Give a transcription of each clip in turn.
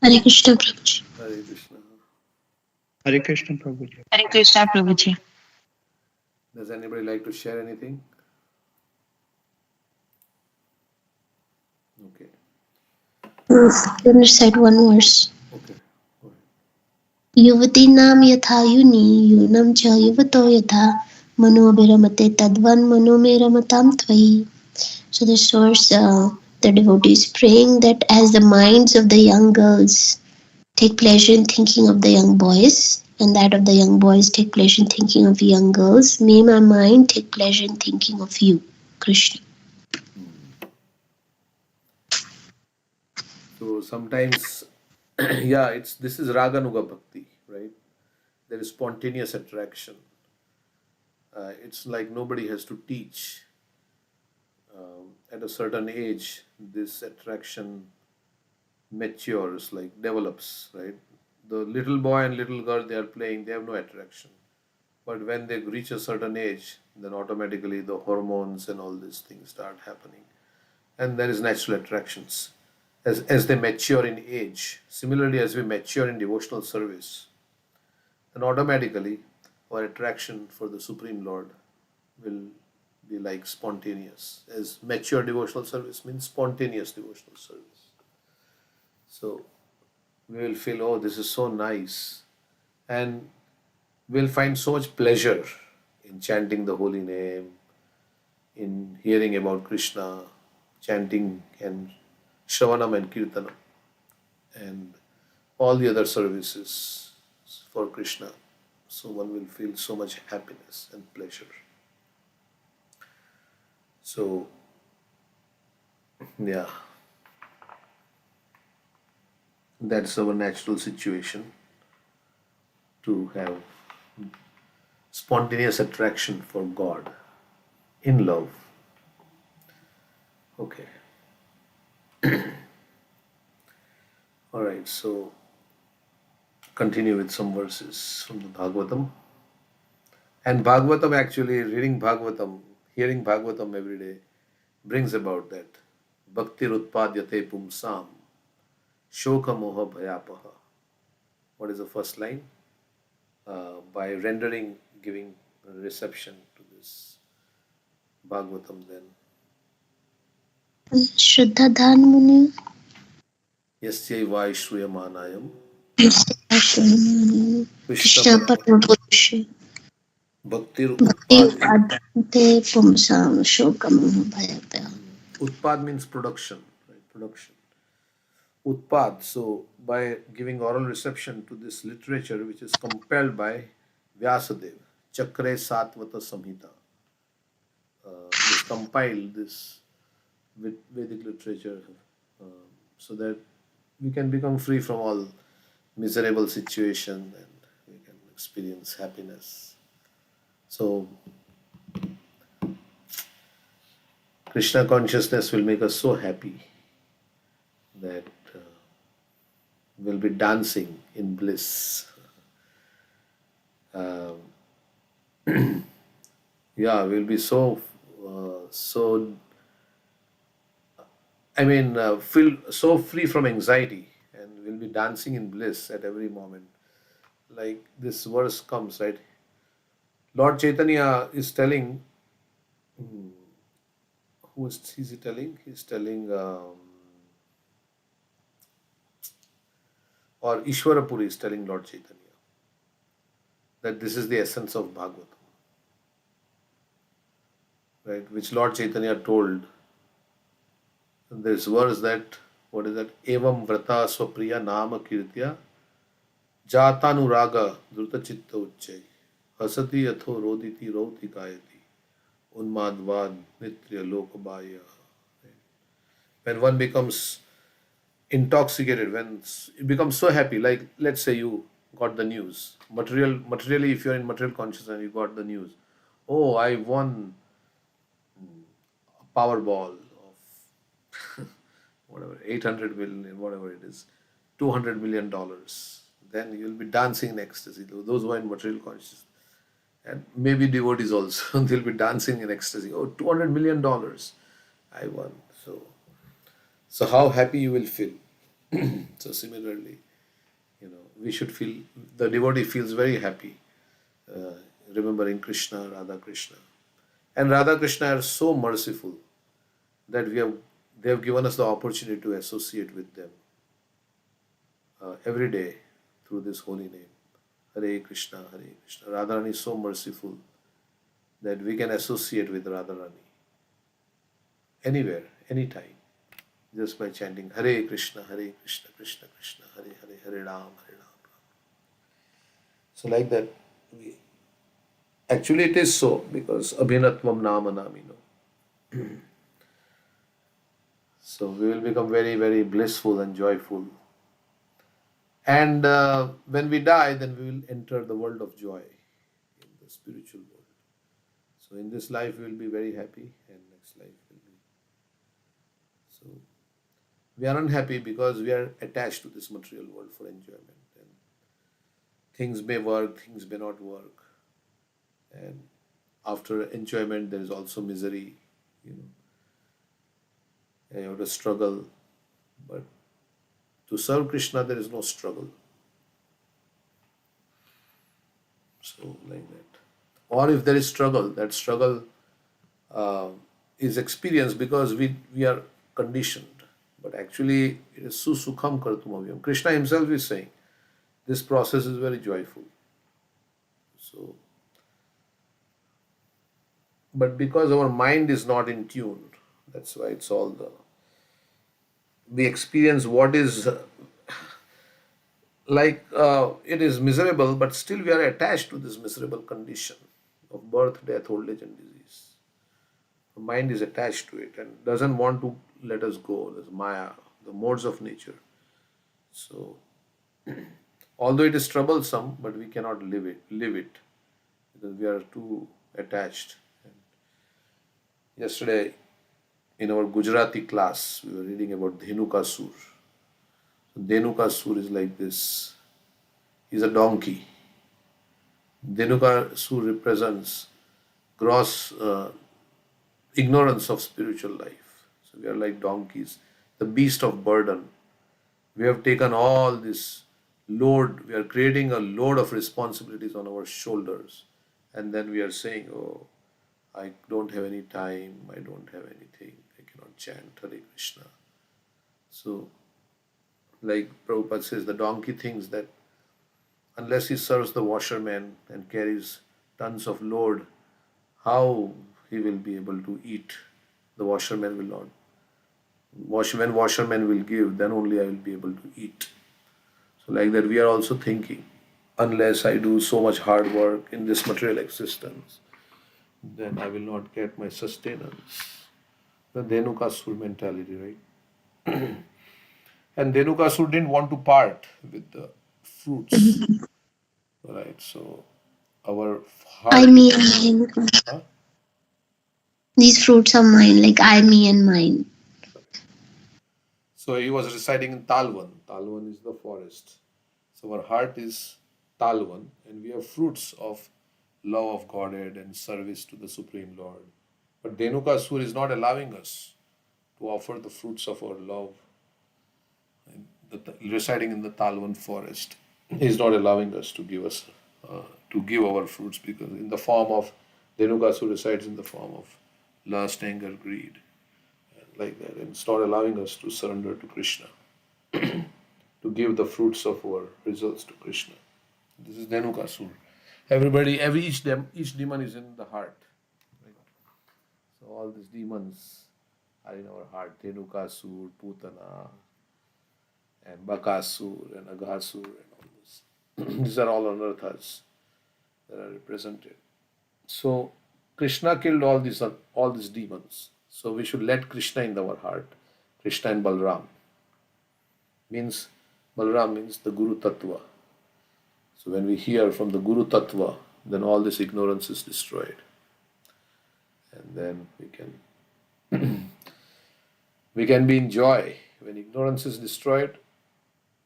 Hare Krishna Prabhuji. Hare Krishna. Hare Krishna Prabhuji. Hare Krishna Prabhuji. Does anybody like to share anything? Okay. Let me recite one verse. Okay. Go ahead. Yuvatinam yatha yuni yunam cha yuvato yatha mano viramate tadvan mano me ramatam tvayi. So the source, the devotee is praying that as the minds of the young girls take pleasure in thinking of the young boys, and that of the young boys take pleasure in thinking of young girls, may my mind take pleasure in thinking of you, Krishna. So sometimes, yeah, this is Raganuga Bhakti, right? There is spontaneous attraction. It's like nobody has to teach. At a certain age, this attraction matures, like develops, right? The little boy and little girl, they are playing, they have no attraction. But when they reach a certain age, then automatically the hormones and all these things start happening. And there is natural attractions. As they mature in age, similarly as we mature in devotional service, then automatically our attraction for the Supreme Lord will be like spontaneous. As mature devotional service means spontaneous devotional service. So we will feel, oh, this is so nice. And we'll find so much pleasure in chanting the holy name, in hearing about Krishna, chanting and Shravanam and Kirtanam, and all the other services for Krishna. So one will feel so much happiness and pleasure. So, yeah, that's our natural situation to have spontaneous attraction for God in love. Okay. All right, so continue with some verses from the Bhagavatam. And Bhagavatam, actually, reading Bhagavatam, hearing Bhagavatam every day brings about that. Bhakti Rutpadyate Pumsam Shoka Moha Bhayapaha. What is the first line? By rendering, giving reception to this Bhagavatam, then Shraddha Dhan Muni. Yasyai Shruyamanayam Krishna Krishna Paramapurush Bhaktir Bhakti Utpad. Upadante Pumsam Shokam Bhayapya. Utpad means production, right? Production. Utpad. So by giving oral reception to this literature, which is compiled by Vyasadeva, Chakre Satvata Samhita, is compiled this with Vedic literature, uh, so that we can become free from all miserable situation and we can experience happiness. So Krishna consciousness will make us so happy that we'll be dancing in bliss. Um, yeah, we'll be so feel so free from anxiety, and we'll be dancing in bliss at every moment. Like this verse comes, right? Lord Chaitanya is telling, is he telling? He's telling, or Ishwarapuri is telling Lord Chaitanya that this is the essence of Bhagavatam, right? Which Lord Chaitanya told. This verse that, what is that? Evam vrata swapriya nama kirtya jatanuraga druta chitta uchchay hasati atho roditi rauti kayati unmadvad nitya lokabaya. When one becomes intoxicated, when it becomes so happy, like let's say you got the news, materially, if you're in material consciousness, you got the news, oh, I won a Powerball of whatever, 800 million, whatever it is, $200 million, then you'll be dancing in ecstasy. Those who are in material consciousness, and maybe devotees also, they'll be dancing in ecstasy. Oh, $200 million I won. So how happy you will feel. So similarly, we should feel, the devotee feels very happy uh, remembering Krishna, Radha Krishna. And Radha Krishna are so merciful that they have given us the opportunity to associate with them every day through this holy name. Hare Krishna, Hare Krishna. Radharani is so merciful that we can associate with Radharani anywhere, anytime, just by chanting Hare Krishna, Hare Krishna, Krishna Krishna, Hare Hare, Hare Ram, Hare Ram. So like that, we, actually it is so because Abhinatvam Nama Namino. So we will become very, very blissful and joyful. And when we die, then we will enter the world of joy in the spiritual world. So in this life, we will be very happy, and next life will be. So we are unhappy because we are attached to this material world for enjoyment. And things may work, things may not work. And after enjoyment, there is also misery, you know, and you have to struggle. But to serve Krishna, there is no struggle. So, like that. Or if there is struggle, that struggle uh, is experienced because we are conditioned. But actually, it is susukham kartumavyam. Krishna himself is saying this process is very joyful. So, but because our mind is not in tune, that's why it's all the we experience what is it is miserable, but still we are attached to this miserable condition of birth, death, old age, and disease. The mind is attached to it and doesn't want to let us go. There's Maya, the modes of nature. So, although it is troublesome, but we cannot live it because we are too attached. And yesterday, in our Gujarati class, we were reading about Dhenukasur. So Dhenukasur is like this. He's a donkey. Dhenukasur represents gross ignorance of spiritual life. So we are like donkeys, the beast of burden. We have taken all this load, we are creating a load of responsibilities on our shoulders. And then we are saying, oh, I don't have any time, I don't have anything, I cannot chant Hare Krishna. So, like Prabhupada says, the donkey thinks that unless he serves the washerman and carries tons of load, how he will be able to eat? The washerman will not. When washerman will give, then only I will be able to eat. So, like that, we are also thinking, unless I do so much hard work in this material existence, then I will not get my sustenance. The Dhenukasur mentality, right? And Dhenukasur didn't want to part with the fruits, right? So, our I, heart is. me, and mine. Huh? These fruits are mine, like I, me, and mine. So he was residing in Talwan. Talwan is the forest. So our heart is Talwan, and we have fruits of love of Godhead and service to the Supreme Lord. But Dhenukasur is not allowing us to offer the fruits of our love residing in the Talwan forest. He is not allowing us to give our fruits because in the form of Dhenukasur resides in the form of lust, anger, greed, like that, and it's not allowing us to surrender to Krishna, to give the fruits of our results to Krishna. This is Dhenukasur. Each demon is in the heart. Right? So all these demons are in our heart. Dhenukasur, Putana, and Bakasur, and Aghasur, and all this. These are all anarthas that are represented. So Krishna killed all these demons. So we should let Krishna in our heart. Krishna and Balram means Balram means the Guru Tattva. So when we hear from the Guru Tattva, then all this ignorance is destroyed. And then we can be in joy. When ignorance is destroyed,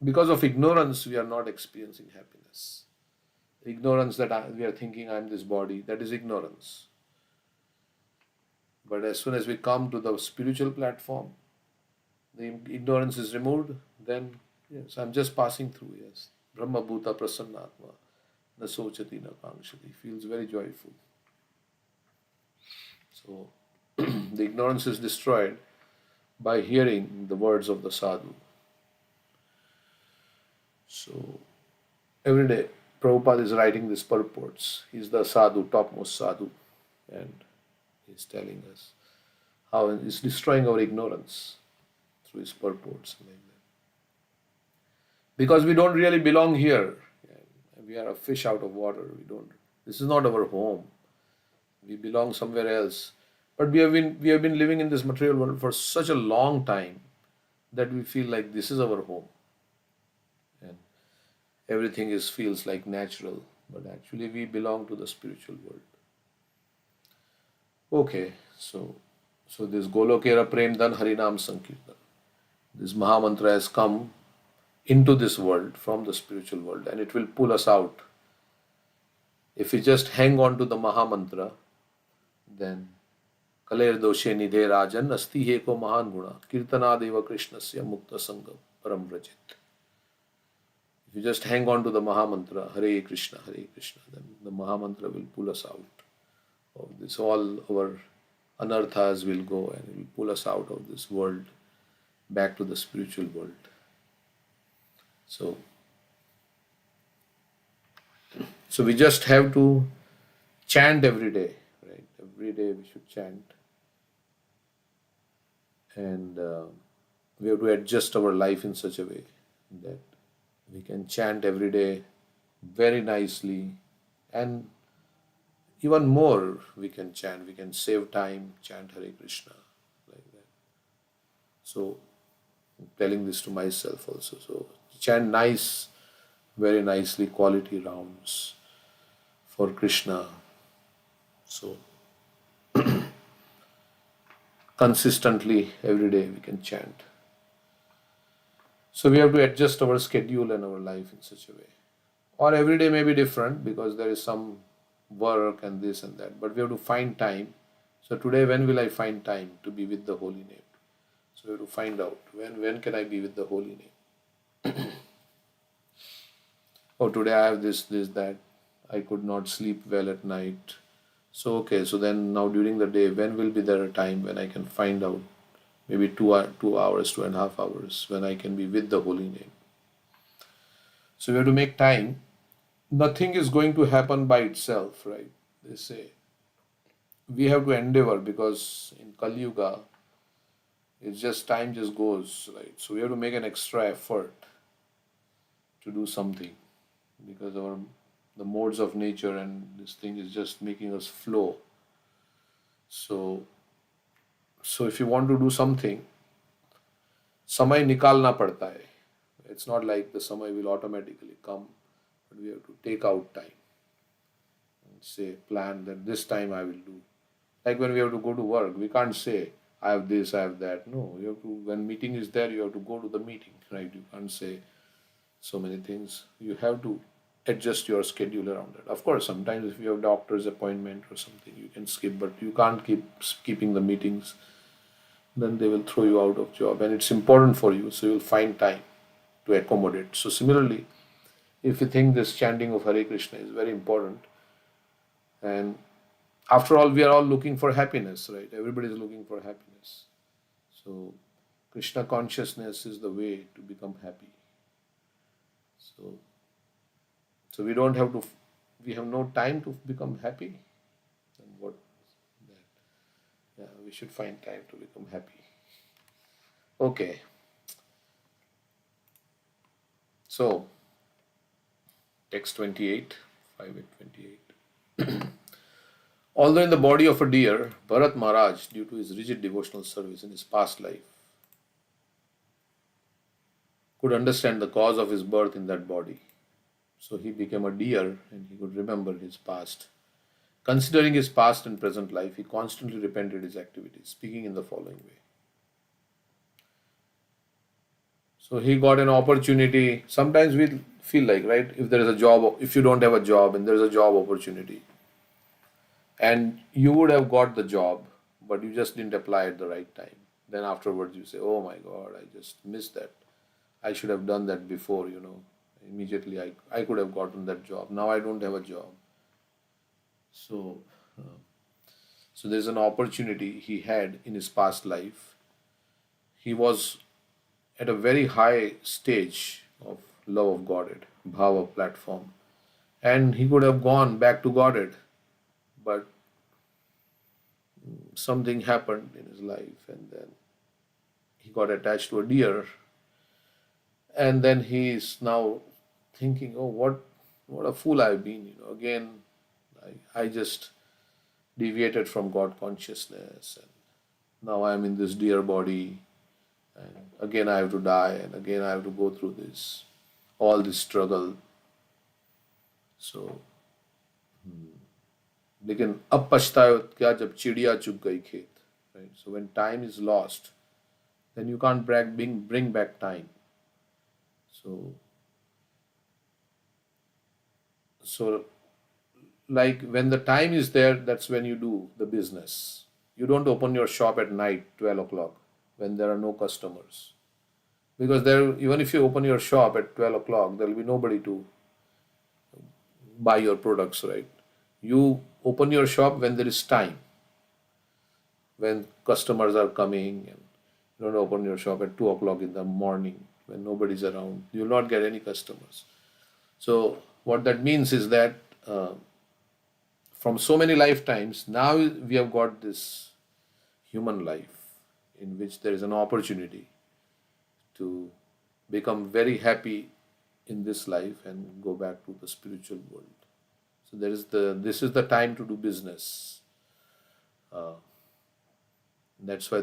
because of ignorance we are not experiencing happiness. Ignorance that we are thinking I am this body, that is ignorance. But as soon as we come to the spiritual platform, the ignorance is removed, then, yes, I'm just passing through, yes. Brahma Bhuta Prasannatma, na sochati na kankshati, feels very joyful. So the ignorance is destroyed by hearing the words of the sadhu. So every day, Prabhupada is writing these purports. He's the sadhu, topmost sadhu, and he's telling us how he's destroying our ignorance through his purports. Like that. Because we don't really belong here. We are a fish out of water. We don't. This is not our home. We belong somewhere else. But we have been living in this material world for such a long time that we feel like this is our home, and everything is feels like natural. But actually, we belong to the spiritual world. Okay, so this Golokera Prem Dan Harinam Sankirtan. This Mahamantra has come into this world from the spiritual world, and it will pull us out. If we just hang on to the Mahamantra, then Kaler doshe nidhe rajan asti he ko mahan guna kirtanadeva krishnasya mukta sangam param vrajit. If you just hang on to the Mahamantra, Hare Krishna, then the Mahamantra will pull us out of this. All our anarthas will go and it will pull us out of this world back to the spiritual world. So we just have to chant every day, right? Every day we should chant. And we have to adjust our life in such a way that we can chant every day very nicely, and even more we can chant. We can save time, chant Hare Krishna, like that. So I'm telling this to myself also. So chant nice, very nicely, quality rounds for Krishna. So consistently every day we can chant. So we have to adjust our schedule and our life in such a way. Or every day may be different because there is some work and this and that. But we have to find time. So today, when will I find time to be with the holy name? So we have to find out when can I be with the holy name? Oh, today I have this, that. I could not sleep well at night. So okay, so then now during the day, when will be there a time when I can find out maybe 2 hours, 2.5 hours when I can be with the holy name? So we have to make time. Nothing is going to happen by itself, right? They say we have to endeavor because in Kali Yuga, it's just time just goes, right? So we have to make an extra effort to do something because the modes of nature and this thing is just making us flow. So so if you want to do something, samay nikalna padta hai. It's not like the samay will automatically come, but we have to take out time and say plan that this time I will do. Like when we have to go to work, we can't say I have this, I have that. No, you have to. When meeting is there, you have to go to the meeting, right? You can't say so many things. You have to adjust your schedule around it. Of course, sometimes if you have doctor's appointment or something, you can skip, but you can't keep skipping the meetings. Then they will throw you out of job, and it's important for you, so you'll find time to accommodate. So similarly, if you think this chanting of Hare Krishna is very important, and after all, we are all looking for happiness, right? Everybody is looking for happiness. So Krishna consciousness is the way to become happy. So so we don't have to. We have no time to become happy. Then what? Yeah, we should find time to become happy. Okay. So text 28, 5:28. Although in the body of a deer, Bharat Maharaj, due to his rigid devotional service in his past life, could understand the cause of his birth in that body. So he became a deer and he could remember his past. Considering his past and present life, he constantly repented his activities, speaking in the following way. So he got an opportunity. Sometimes we feel like, right, if there is a job, if you don't have a job and there is a job opportunity, and you would have got the job, but you just didn't apply at the right time. Then afterwards you say, oh my God, I just missed that I should have done that before, Immediately I could have gotten that job. Now I don't have a job. So, uh, so there's an opportunity he had in his past life. He was at a very high stage of love of Godhead, Bhava platform. And he could have gone back to Godhead, but something happened in his life, and then he got attached to a deer, and then he's now thinking, oh, what a fool I've been. Again, I just deviated from God consciousness, and now I'm in this deer body, and again I have to die, and again I have to go through all this struggle. So लेकिन अब पछताए क्या जब चिड़िया चुग गई खेत, right? So when time is lost, then you can't bring back time. So so like when the time is there, that's when you do the business. You don't open your shop at night 12 o'clock when there are no customers, because there, even if you open your shop at 12 o'clock, there will be nobody to buy your products, right? You open your shop when there is time, when customers are coming, and you don't open your shop at 2 o'clock in the morning when nobody's around. You will not get any customers. So what that means is that uh, from so many lifetimes, now we have got this human life in which there is an opportunity to become very happy in this life and go back to the spiritual world. So this is the time to do business. Uh, that's why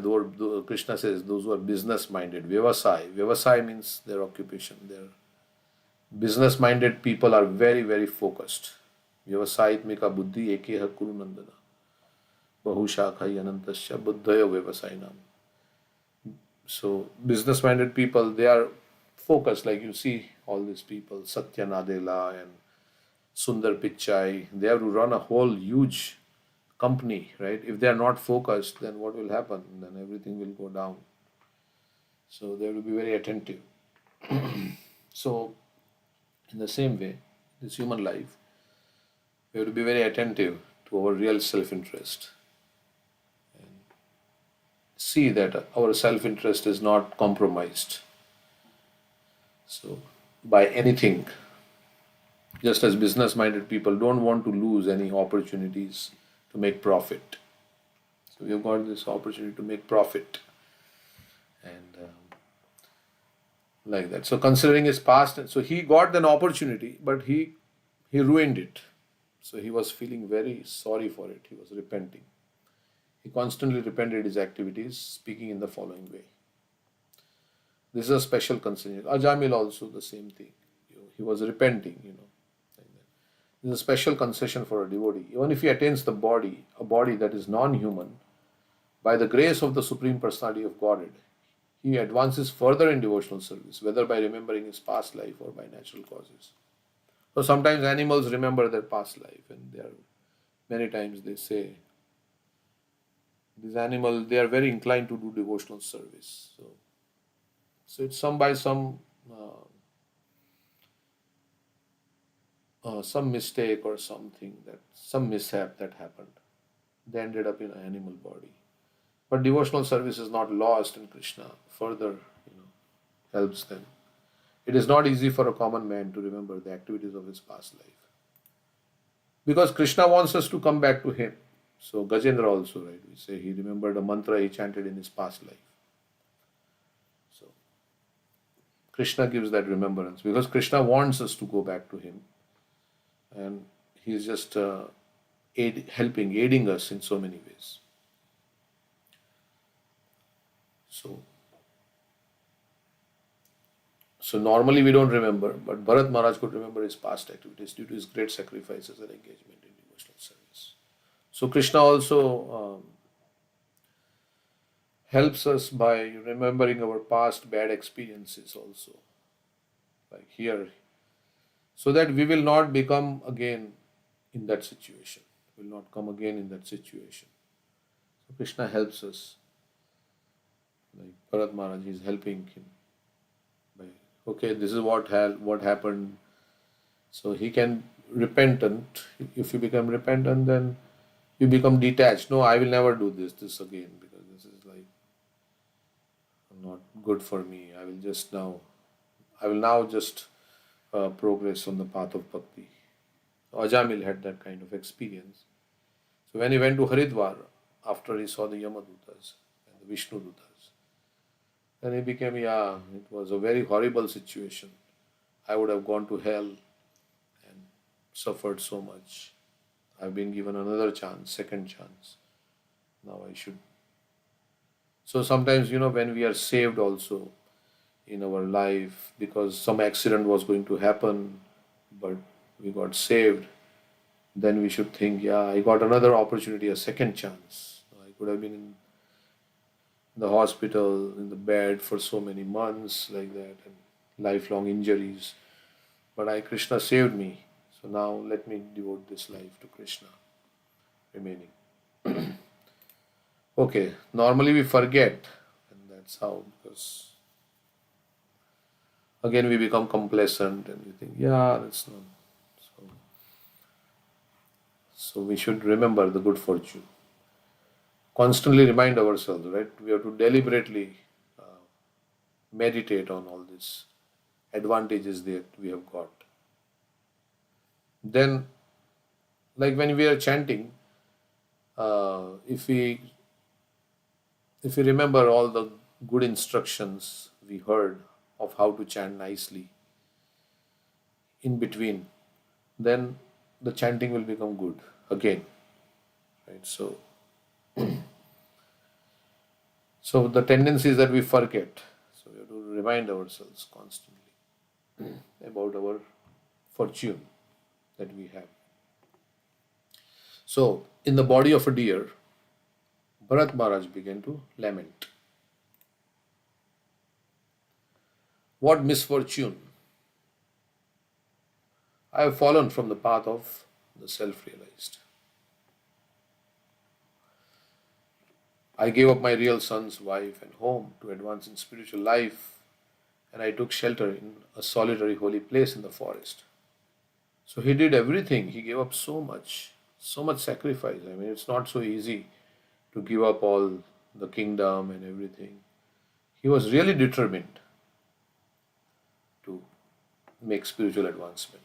Krishna says those who are business minded, Vyavasai means their occupation. Their business minded people are very, very focused. Vyavasayitmika buddhi ekeha kuru nandana. Bahushakhai anantasya buddhaya vyavasainam. So business minded people, they are focused. Like you see all these people, Satya Nadella and Sundar Pichai, they have to run a whole huge company, right? If they are not focused, then what will happen? Then everything will go down. So they have to be very attentive. So in the same way, this human life, we have to be very attentive to our real self-interest. See that our self-interest is not compromised. So by anything, just as business-minded people don't want to lose any opportunities to make profit. So we've got this opportunity to make profit, and like that. So considering his past, so he got an opportunity, but he ruined it. So he was feeling very sorry for it. He was repenting. He constantly repented his activities, speaking in the following way. This is a special concern. Ajamil also the same thing. He was repenting, like that. This is a special concession for a devotee. Even if he attains a body that is non-human, by the grace of the Supreme Personality of Godhead, he advances further in devotional service, whether by remembering his past life or by natural causes. So sometimes animals remember their past life, and many times they say these animals, they are very inclined to do devotional service. So it's uh, some mistake or some mishap that happened. They ended up in an animal body. But devotional service is not lost, and Krishna further, helps them. It is not easy for a common man to remember the activities of his past life, because Krishna wants us to come back to him. So Gajendra also, right? We say he remembered a mantra he chanted in his past life. So Krishna gives that remembrance because Krishna wants us to go back to him, and he is just aiding us in so many ways. So, so normally we don't remember, but Bharat Maharaj could remember his past activities due to his great sacrifices and engagement in devotional service. So Krishna also helps us by remembering our past bad experiences also, like here, so that we will not become again in that situation. Will not come again in that situation. So Krishna helps us, like Bharat Maharaj is helping him by Okay, this is what happened. So he can repentant. If you become repentant, then you become detached. No, I will never do this again because this is like not good for me. I will now just progress on the path of bhakti. Ajamil had that kind of experience. So when he went to Haridwar, after he saw the Yamadutas and the Vishnu Dutas, then he became, yeah, it was a very horrible situation. I would have gone to hell and suffered so much. I've been given another chance, second chance. Now I should. So sometimes, when we are saved also in our life because some accident was going to happen, but we got saved, then we should think, yeah, I got another opportunity, a second chance. I could have been in the hospital, in the bed for so many months, like that, and lifelong injuries. But Krishna saved me. So now let me devote this life to Krishna remaining. Okay, normally we forget, and that's how, because again we become complacent and we think, yeah, that's not. So, so we should remember the good fortune. Constantly remind ourselves, right? We have to deliberately meditate on all these advantages that we have got. Then, like when we are chanting, uh, if we if we remember all the good instructions we heard of how to chant nicely in between, then the chanting will become good again, right? So the tendency is that we forget. So we have to remind ourselves constantly about our fortune that we have. So in the body of a deer, Bharat Maharaj began to lament. What misfortune! I have fallen from the path of the self realized. I gave up my real son's wife and home to advance in spiritual life, and I took shelter in a solitary holy place in the forest. So he did everything. He gave up so much sacrifice. I mean, it's not so easy to give up all the kingdom and everything. He was really determined to make spiritual advancement.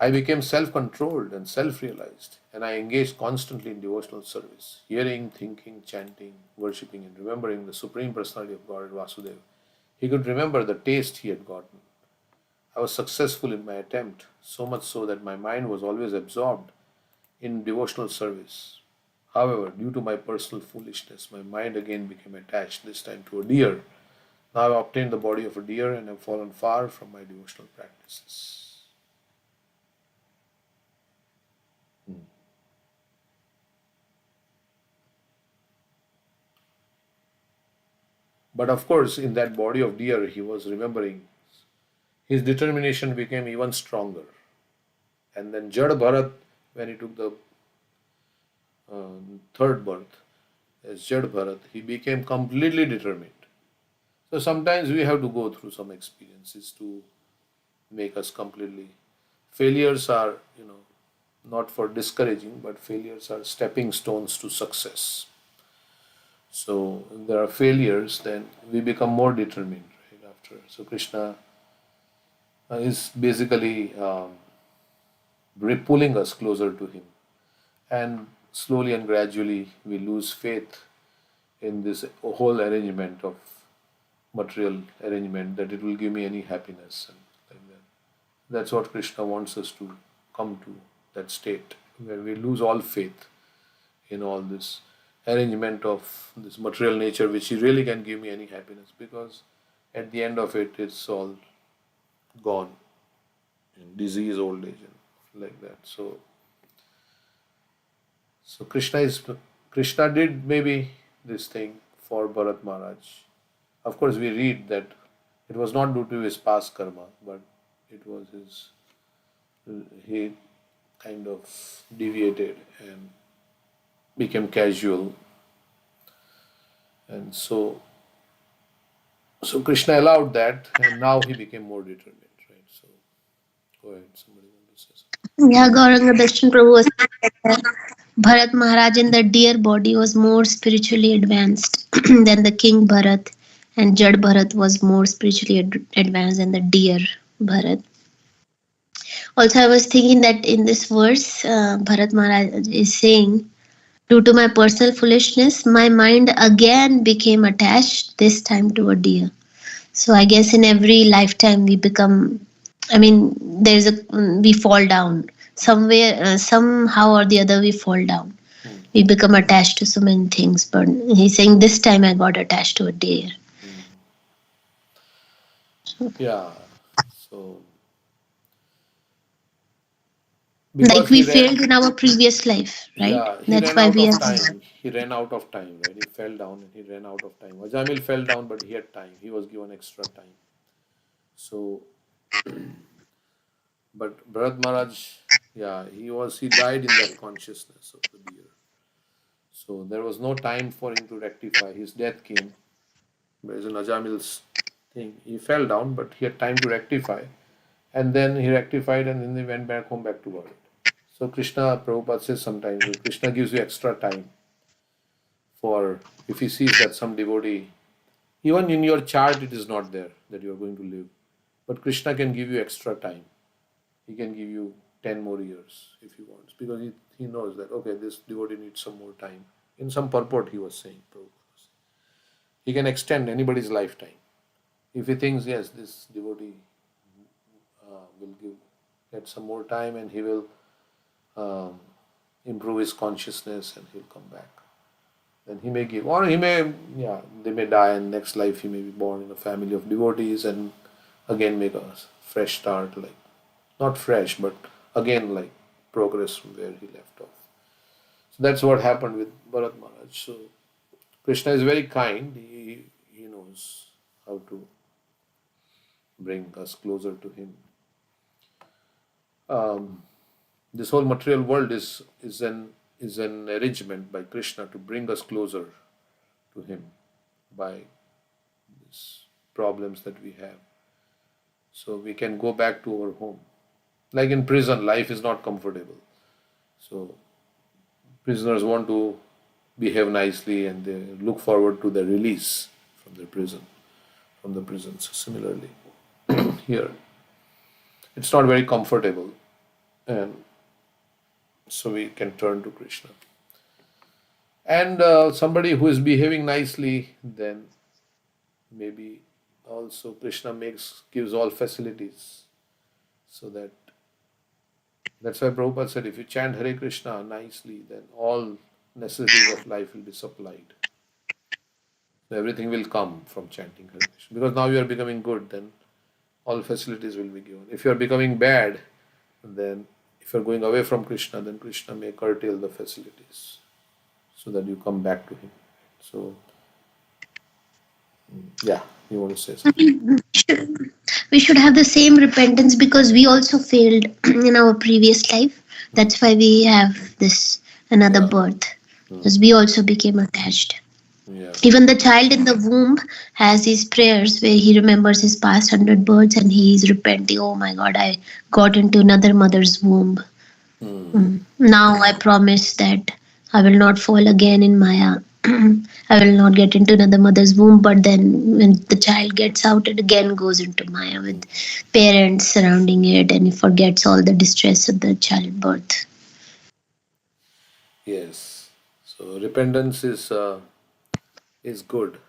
I became self controlled and self realized, and I engaged constantly in devotional service, hearing, thinking, chanting, worshipping, and remembering the Supreme Personality of God, Vasudeva. He could remember the taste he had gotten. I was successful in my attempt, so much so that my mind was always absorbed in devotional service. However, due to my personal foolishness, my mind again became attached, this time to a deer. Now I have obtained the body of a deer and have fallen far from my devotional practices. But of course, in that body of deer, he was remembering. His determination became even stronger. And then Jad Bharat, when he took the third birth as Jad Bharat, he became completely determined. So sometimes we have to go through some experiences to make us completely. Failures are, not for discouraging, but failures are stepping stones to success. So if there are failures, then we become more determined, right? After, so Krishna is basically pulling us closer to Him, and slowly and gradually we lose faith in this whole arrangement of material arrangement that it will give me any happiness and like that. That's what Krishna wants us to come to, that state where we lose all faith in all this arrangement of this material nature, which He really can give me any happiness, because at the end of it, it's all gone in disease, old age, and like that. So Krishna did maybe this thing for Bharat Maharaj. Of course, we read that it was not due to his past karma, but it was he kind of deviated and became casual, and so So Krishna allowed that, and now he became more determined, right? So go ahead, somebody want to say Yeah, Gauranga Darshan Prabhu was saying that Bharat Maharaj in the deer body was more spiritually advanced than the king Bharat, and Jad Bharat was more spiritually advanced than the deer Bharat. Also, I was thinking that in this verse, Bharat Maharaj is saying, due to my personal foolishness, my mind again became attached, this time to a deer. So I guess in every lifetime we become, I mean, we fall down. Somewhere, somehow or the other, we fall down. something. We become attached to so many things. But he's saying this time I got attached to a deer. Yeah. So Like because we he ran, failed in our previous life, right? yeah, he That's ran why out we of are. time. He ran out of time, right? He fell down and he ran out of time. Ajamil fell down, but he had time. He was given extra time. So, but Bharat Maharaj, yeah, he died in that consciousness of the deer. So there was no time for him to rectify. His death came. Whereas in Ajamil's thing, he fell down, but he had time to rectify. And then he rectified and then he went back home, back to God. So Krishna, Prabhupada says sometimes, Krishna gives you extra time for if he sees that some devotee, even in your chart it is not there that you are going to live. But Krishna can give you extra time. He can give you 10 more years if he wants. Because he knows that, okay, this devotee needs some more time. In some purport he was saying, Prabhupada. He can extend anybody's lifetime. If he thinks, yes, this devotee will get some more time and he will um, improve his consciousness and he'll come back. Then he may give, or he may, yeah, they may die and next life he may be born in a family of devotees and again make a fresh start, like not fresh, but again like progress from where he left off. So that's what happened with Bharat Maharaj. So Krishna is very kind. He knows how to bring us closer to him. Um, this whole material world is an arrangement by Krishna to bring us closer to him by these problems that we have. So we can go back to our home. Like in prison, life is not comfortable. So prisoners want to behave nicely and they look forward to their release from their prison, from the prison. So similarly, here it's not very comfortable, and so we can turn to Krishna. And somebody who is behaving nicely, then maybe also Krishna gives all facilities so that's why Prabhupada said if you chant Hare Krishna nicely, then all necessities of life will be supplied. So everything will come from chanting Hare Krishna. Because now you are becoming good, then all facilities will be given. If you are becoming bad, then if you are going away from Krishna, then Krishna may curtail the facilities so that you come back to him. So yeah, you want to say something? We should have the same repentance because we also failed in our previous life. That's why we have this another Yeah. birth. Because we also became attached. Yeah. Even the child in the womb has these prayers where he remembers his past 100 births and he is repenting. Oh my God, I got into another mother's womb. Now I promise that I will not fall again in Maya. I will not get into another mother's womb. But then when the child gets out, it again goes into Maya with parents surrounding it and he forgets all the distress of the childbirth. Yes. So repentance is good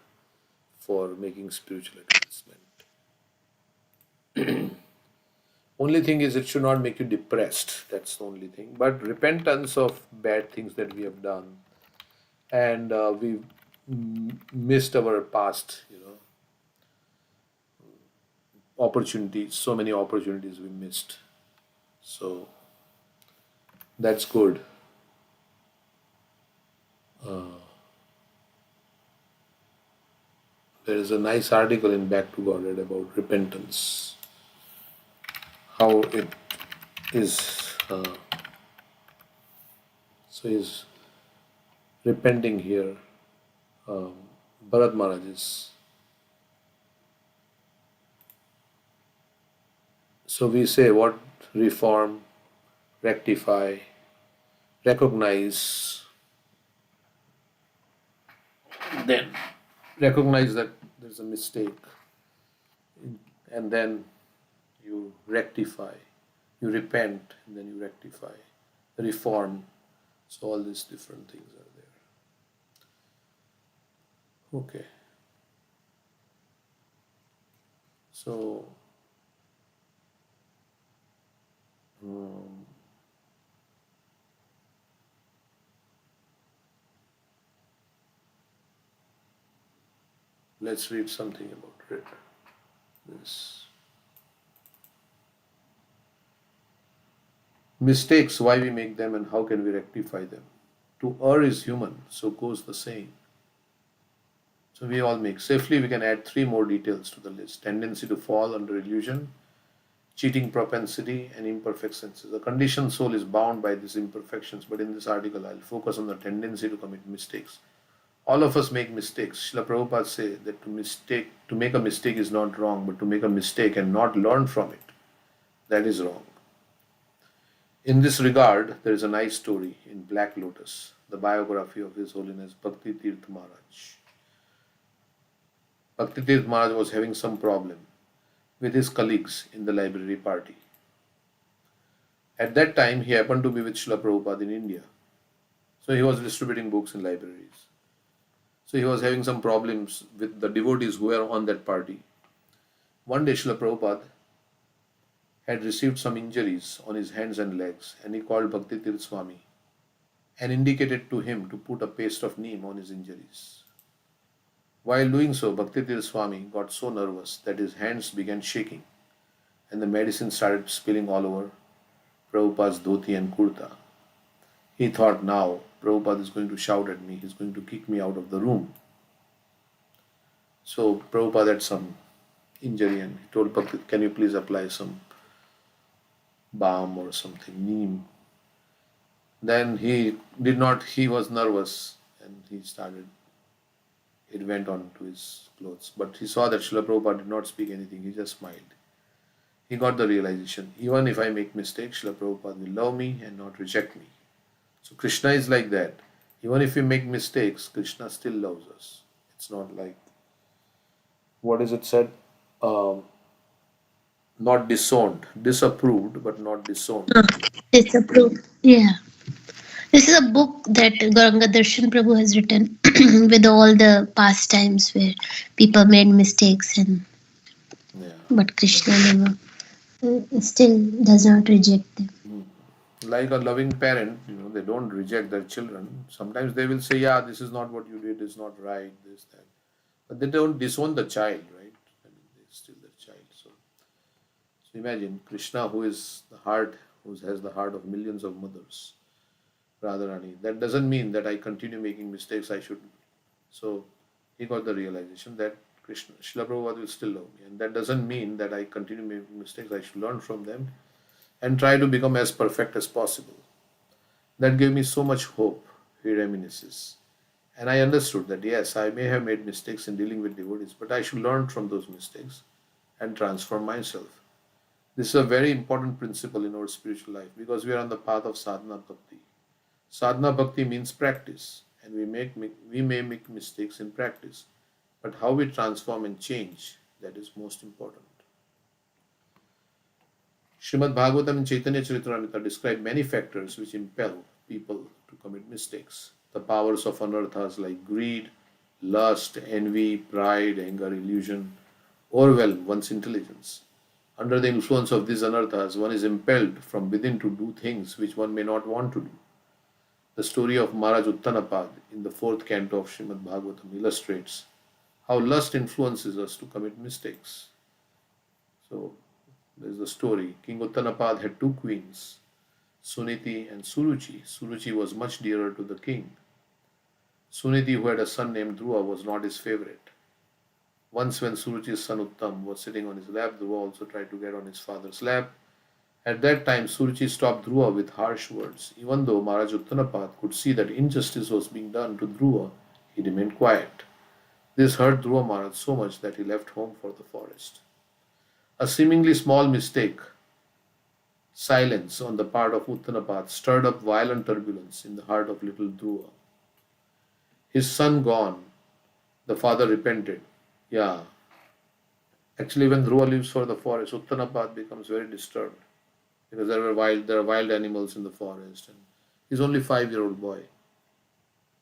for making spiritual advancement. Only thing is, it should not make you depressed. That's the only thing. But repentance of bad things that we have done, and we've missed our past, opportunities. So many opportunities we missed. So that's good. There is a nice article in Back to Godhead about repentance, how it is. So he's repenting here. Bharat Maharaj is So we say what? Reform, rectify, recognize, then recognize that there's a mistake, and then you rectify, you repent, and then you rectify, reform. So all these different things are there. Okay. So um, let's read something about it. This mistakes, why we make them, and how can we rectify them. To err is human, so goes the saying. So we all make. Safely, we can add three more details to the list: tendency to fall under illusion, cheating propensity, and imperfect senses. The conditioned soul is bound by these imperfections, but in this article, I'll focus on the tendency to commit mistakes. All of us make mistakes. Srila Prabhupada say that to make a mistake is not wrong, but to make a mistake and not learn from it, that is wrong. In this regard, there is a nice story in Black Lotus, the biography of His Holiness Bhakti Tirth Maharaj. Bhakti Tirth Maharaj was having some problem with his colleagues in the library party. At that time, he happened to be with Srila Prabhupada in India. So he was distributing books in libraries. So he was having some problems with the devotees who were on that party. One day, Srila Prabhupada had received some injuries on his hands and legs, and he called Bhakti Tirth Swami and indicated to him to put a paste of neem on his injuries. While doing so, Bhakti Tirth Swami got so nervous that his hands began shaking and the medicine started spilling all over Prabhupada's dhoti and kurta. He thought, now Prabhupada is going to shout at me, he's going to kick me out of the room. So Prabhupada had some injury and he told Bhakti, can you please apply some balm or something, neem. Then he was nervous and it went on to his clothes. But he saw that Srila Prabhupada did not speak anything, he just smiled. He got the realization, even if I make mistakes, Srila Prabhupada will love me and not reject me. So Krishna is like that. Even if we make mistakes, Krishna still loves us. It's not like, what is it said? Um, Not disowned, disapproved, but not disowned. Ah, it's approved. Yeah. This is a book that Gauranga Darshan Prabhu has written with all the pastimes where people made mistakes, and Yeah. but Krishna never still does not reject them. Mm. Like a loving parent, they don't reject their children. Sometimes they will say, yeah, this is not what you did, it's not right, this, that. But they don't disown the child, right? I mean, they're still the child. So imagine Krishna, who has the heart of millions of mothers, Radharani. That doesn't mean that I continue making mistakes, I should. So he got the realization that Krishna, Srila Prabhupada will still love me. And that doesn't mean that I continue making mistakes, I should learn from them and try to become as perfect as possible. That gave me so much hope, he reminisces. And I understood that yes, I may have made mistakes in dealing with devotees, but I should learn from those mistakes and transform myself. This is a very important principle in our spiritual life because we are on the path of sadhana bhakti. Sadhana bhakti means practice, and we may make mistakes in practice, but how we transform and change, that is most important. Srimad Bhagavatam and Chaitanya Charitamrita describe many factors which impel people to commit mistakes. The powers of anarthas like greed, lust, envy, pride, anger, illusion overwhelm one's intelligence. Under the influence of these anarthas, one is impelled from within to do things which one may not want to do. The story of Maharaj Uttanapad in the fourth canto of Srimad Bhagavatam illustrates how lust influences us to commit mistakes. So, there's the story. King Uttanapad had two queens, Suniti and Suruchi. Suruchi was much dearer to the king. Suniti, who had a son named Dhruva, was not his favorite. Once, when Suruchi's son Uttam was sitting on his lap, Dhruva also tried to get on his father's lap. At that time, Suruchi stopped Dhruva with harsh words. Even though Maharaj Uttanapad could see that injustice was being done to Dhruva, he remained quiet. This hurt Dhruva Maharaj so much that he left home for the forest. A seemingly small mistake silence on the part of Uttanapath stirred up violent turbulence in the heart of little Dhruva. His son gone, the father repented. Yeah, actually, when Dhruva leaves for the forest, Uttanapath becomes very disturbed because there are wild animals in the forest, and he's only 5-year-old boy.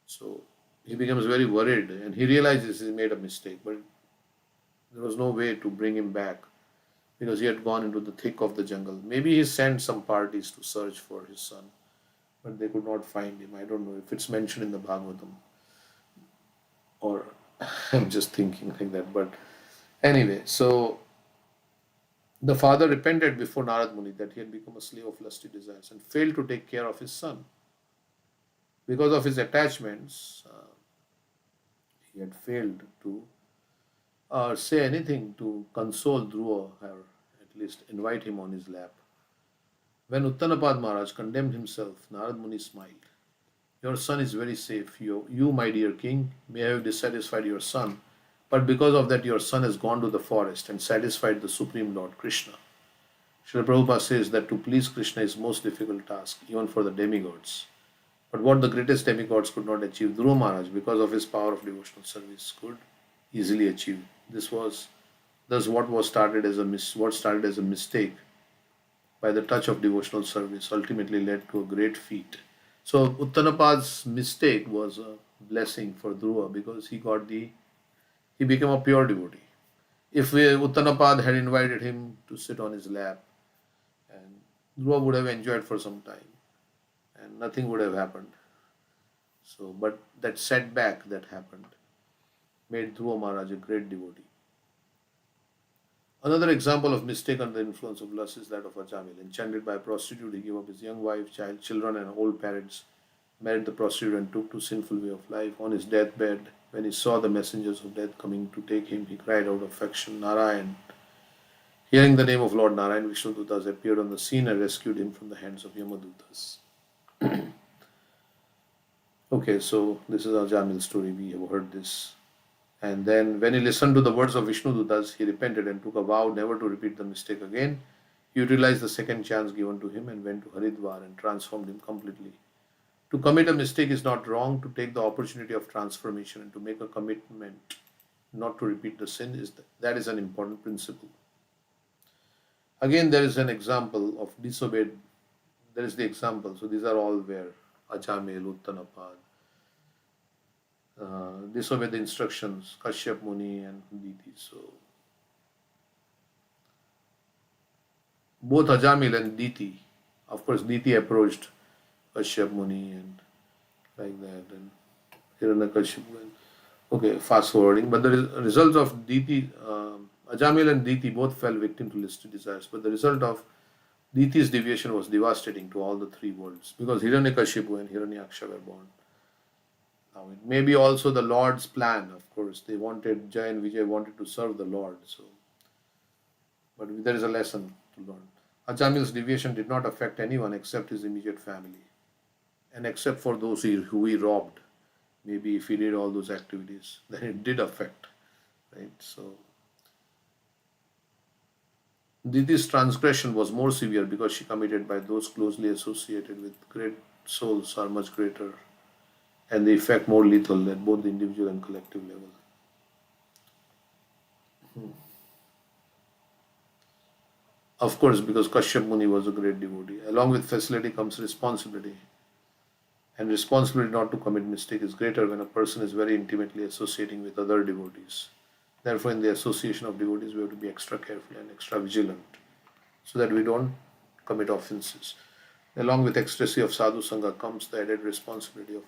So he becomes very worried, and he realizes he made a mistake, but there was no way to bring him back because he had gone into the thick of the jungle. Maybe he sent some parties to search for his son, but they could not find him. I don't know if it's mentioned in the Bhagavatam or I'm just thinking like that. But anyway, so the father repented before Narad Muni that he had become a slave of lusty desires and failed to take care of his son. Because of his attachments, he had failed to say anything to console Dhruva or at least invite him on his lap. When Uttanapad Maharaj condemned himself, Narad Muni smiled. Your son is very safe. You, my dear king, may have dissatisfied your son, but because of that, your son has gone to the forest and satisfied the Supreme Lord Krishna. Srila Prabhupada says that to please Krishna is most difficult task, even for the demigods. But what the greatest demigods could not achieve, Dhruva Maharaj, because of his power of devotional service, could easily achieve. This was thus what started as a mistake by the touch of devotional service ultimately led to a great feat. So Uttanapad's mistake was a blessing for Dhruva because he became a pure devotee. If Uttanapad had invited him to sit on his lap, and Dhruva would have enjoyed for some time, and nothing would have happened. So, but that setback that happened made Dhruva Maharaj a great devotee. Another example of mistake under the influence of lust is that of Ajamil. Enchanted by a prostitute, he gave up his young wife, children, and old parents, married the prostitute, and took to sinful way of life. On his deathbed, when he saw the messengers of death coming to take him, he cried out of affection, Narayan. Hearing the name of Lord Narayan, Vishnudutas appeared on the scene and rescued him from the hands of Yamadutas. Okay, so this is Ajamil's story. We have heard this. And then, when he listened to the words of Vishnudutas, he repented and took a vow never to repeat the mistake again. He utilized the second chance given to him and went to Haridwar and transformed him completely. To commit a mistake is not wrong. To take the opportunity of transformation and to make a commitment not to repeat the sin that is an important principle. Again, there is an example of disobeyed. There is the example. So these are all where Ajamil, Uttanapad disobeyed the instructions, Kashyap Muni and Diti. So both Ajamil and Diti, of course, Diti approached Kashyap Muni and like that, and Hiranyakashipu. Okay, fast forwarding. But the results of Diti, Ajamil and Diti both fell victim to listed desires. But the result of Diti's deviation was devastating to all the three worlds because Hiranyakashipu and Hiranyaksha were born. Now it may be also the Lord's plan. Of course, they wanted Jay and Vijay wanted to serve the Lord. So, but there is a lesson to learn. Ajamil's deviation did not affect anyone except his immediate family, and except for those who he robbed. Maybe if he did all those activities, then it did affect, right? So Diti's transgression was more severe because she committed by those closely associated with great souls are much greater and the effect more lethal at both the individual and collective level. Of course, because Kashyap Muni was a great devotee. Along with facility comes responsibility. And responsibility not to commit mistake is greater when a person is very intimately associating with other devotees. Therefore, in the association of devotees, we have to be extra careful and extra vigilant so that we don't commit offenses. Along with ecstasy of sadhu sangha comes the added responsibility of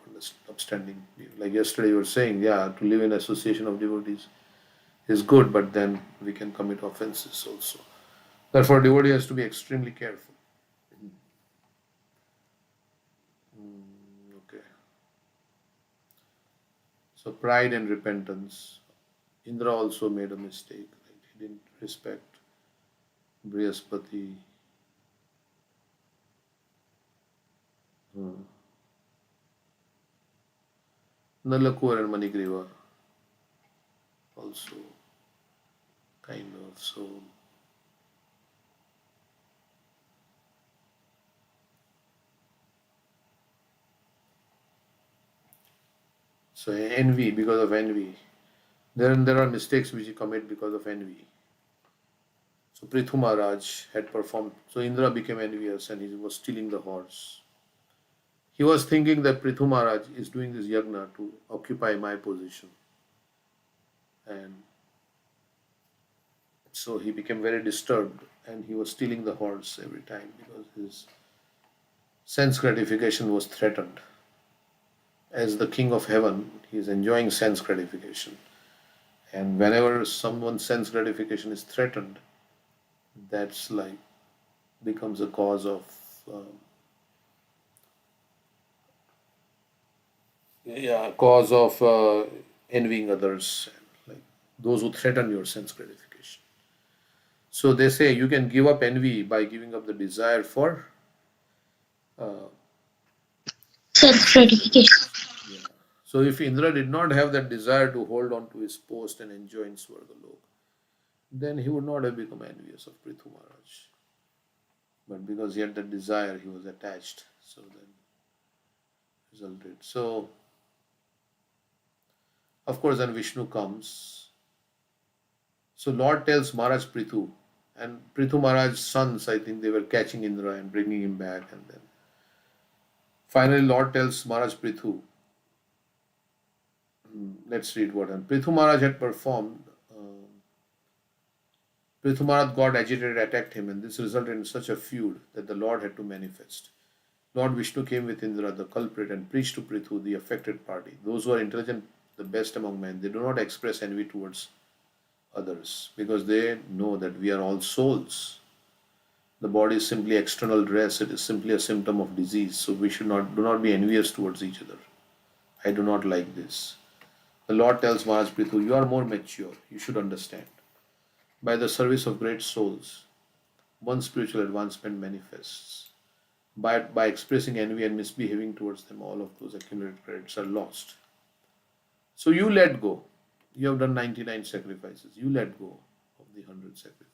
upstanding. Like yesterday, you were saying, yeah, to live in association of devotees is good, but then we can commit offenses also. Therefore, devotee has to be extremely careful. Okay. So pride and repentance. Indra also made a mistake. Right? He didn't respect Brihaspati. Nalakur and Manigriva also kind of. So So envy, because of envy. There are mistakes which you commit because of envy. So Prithu Maharaj had performed. So Indra became envious and he was stealing the horse. He was thinking that Prithu Maharaj is doing this yagna to occupy my position. And so he became very disturbed and he was stealing the horse every time because his sense gratification was threatened. As the king of heaven, he is enjoying sense gratification. And whenever someone's sense gratification is threatened, that's like becomes a cause of um, envying others, like those who threaten your sense gratification. So they say you can give up envy by giving up the desire for uh, Self gratification. yeah. So if Indra did not have that desire to hold on to his post and enjoy in Swargalok, then he would not have become envious of Prithu Maharaj. But because he had that desire, he was attached. So then resulted. So of course, then Vishnu comes. So Lord tells Maharaj Prithu, and Prithu Maharaj's sons, I think they were catching Indra and bringing him back, and then finally Lord tells Maharaj Prithu. Let's read what happened. Prithu Maharaj had performed. Prithu Maharaj got agitated, attacked him, and this resulted in such a feud that the Lord had to manifest. Lord Vishnu came with Indra, the culprit, and preached to Prithu, the affected party. Those who are intelligent, the best among men, they do not express envy towards others because they know that we are all souls. The body is simply external dress, it is simply a symptom of disease, so we should not do not be envious towards each other. I do not like this. The Lord tells Maharaj Prithu, you are more mature, you should understand. By the service of great souls, one spiritual advancement manifests. By expressing envy and misbehaving towards them, all of those accumulated credits are lost. So you let go. You have done 99 sacrifices. You let go of the 100 sacrifices.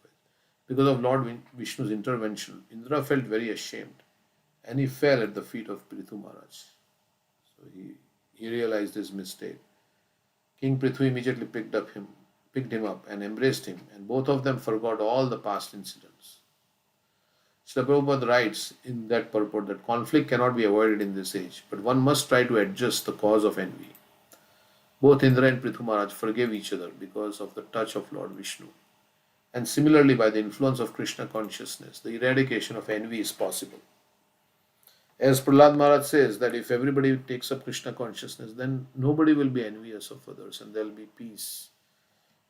Because of Lord Vishnu's intervention, Indra felt very ashamed and he fell at the feet of Prithu Maharaj. So he realized his mistake. King Prithu immediately picked him up and embraced him, and both of them forgot all the past incidents. Srila Prabhupada writes in that purport that conflict cannot be avoided in this age, but one must try to adjust the cause of envy. Both Indra and Prithu Maharaj forgave each other because of the touch of Lord Vishnu. And similarly, by the influence of Krishna consciousness, the eradication of envy is possible. As Prahlad Maharaj says, that if everybody takes up Krishna consciousness, then nobody will be envious of others and there will be peace.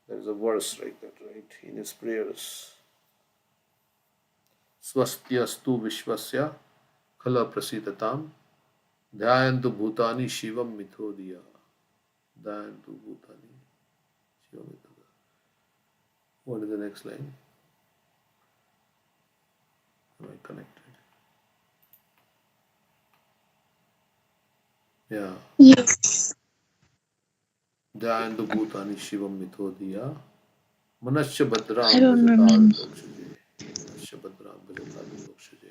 There is a verse like that, right, in his prayers. Swastyastu Vishwasya Khala Prasitatam Dhyayantu Bhutani Shivam Mithodya. Dhyayantu Bhutani Shivam Mithodya. What is the next line? Am I connected? Yeah. Yes, Dhyayantu Bhutani Shivam Mithodya. Manasya I Badram don't Bhajatar remember. Dokshuje. Manasya Badram Bhajatar Dokshuje.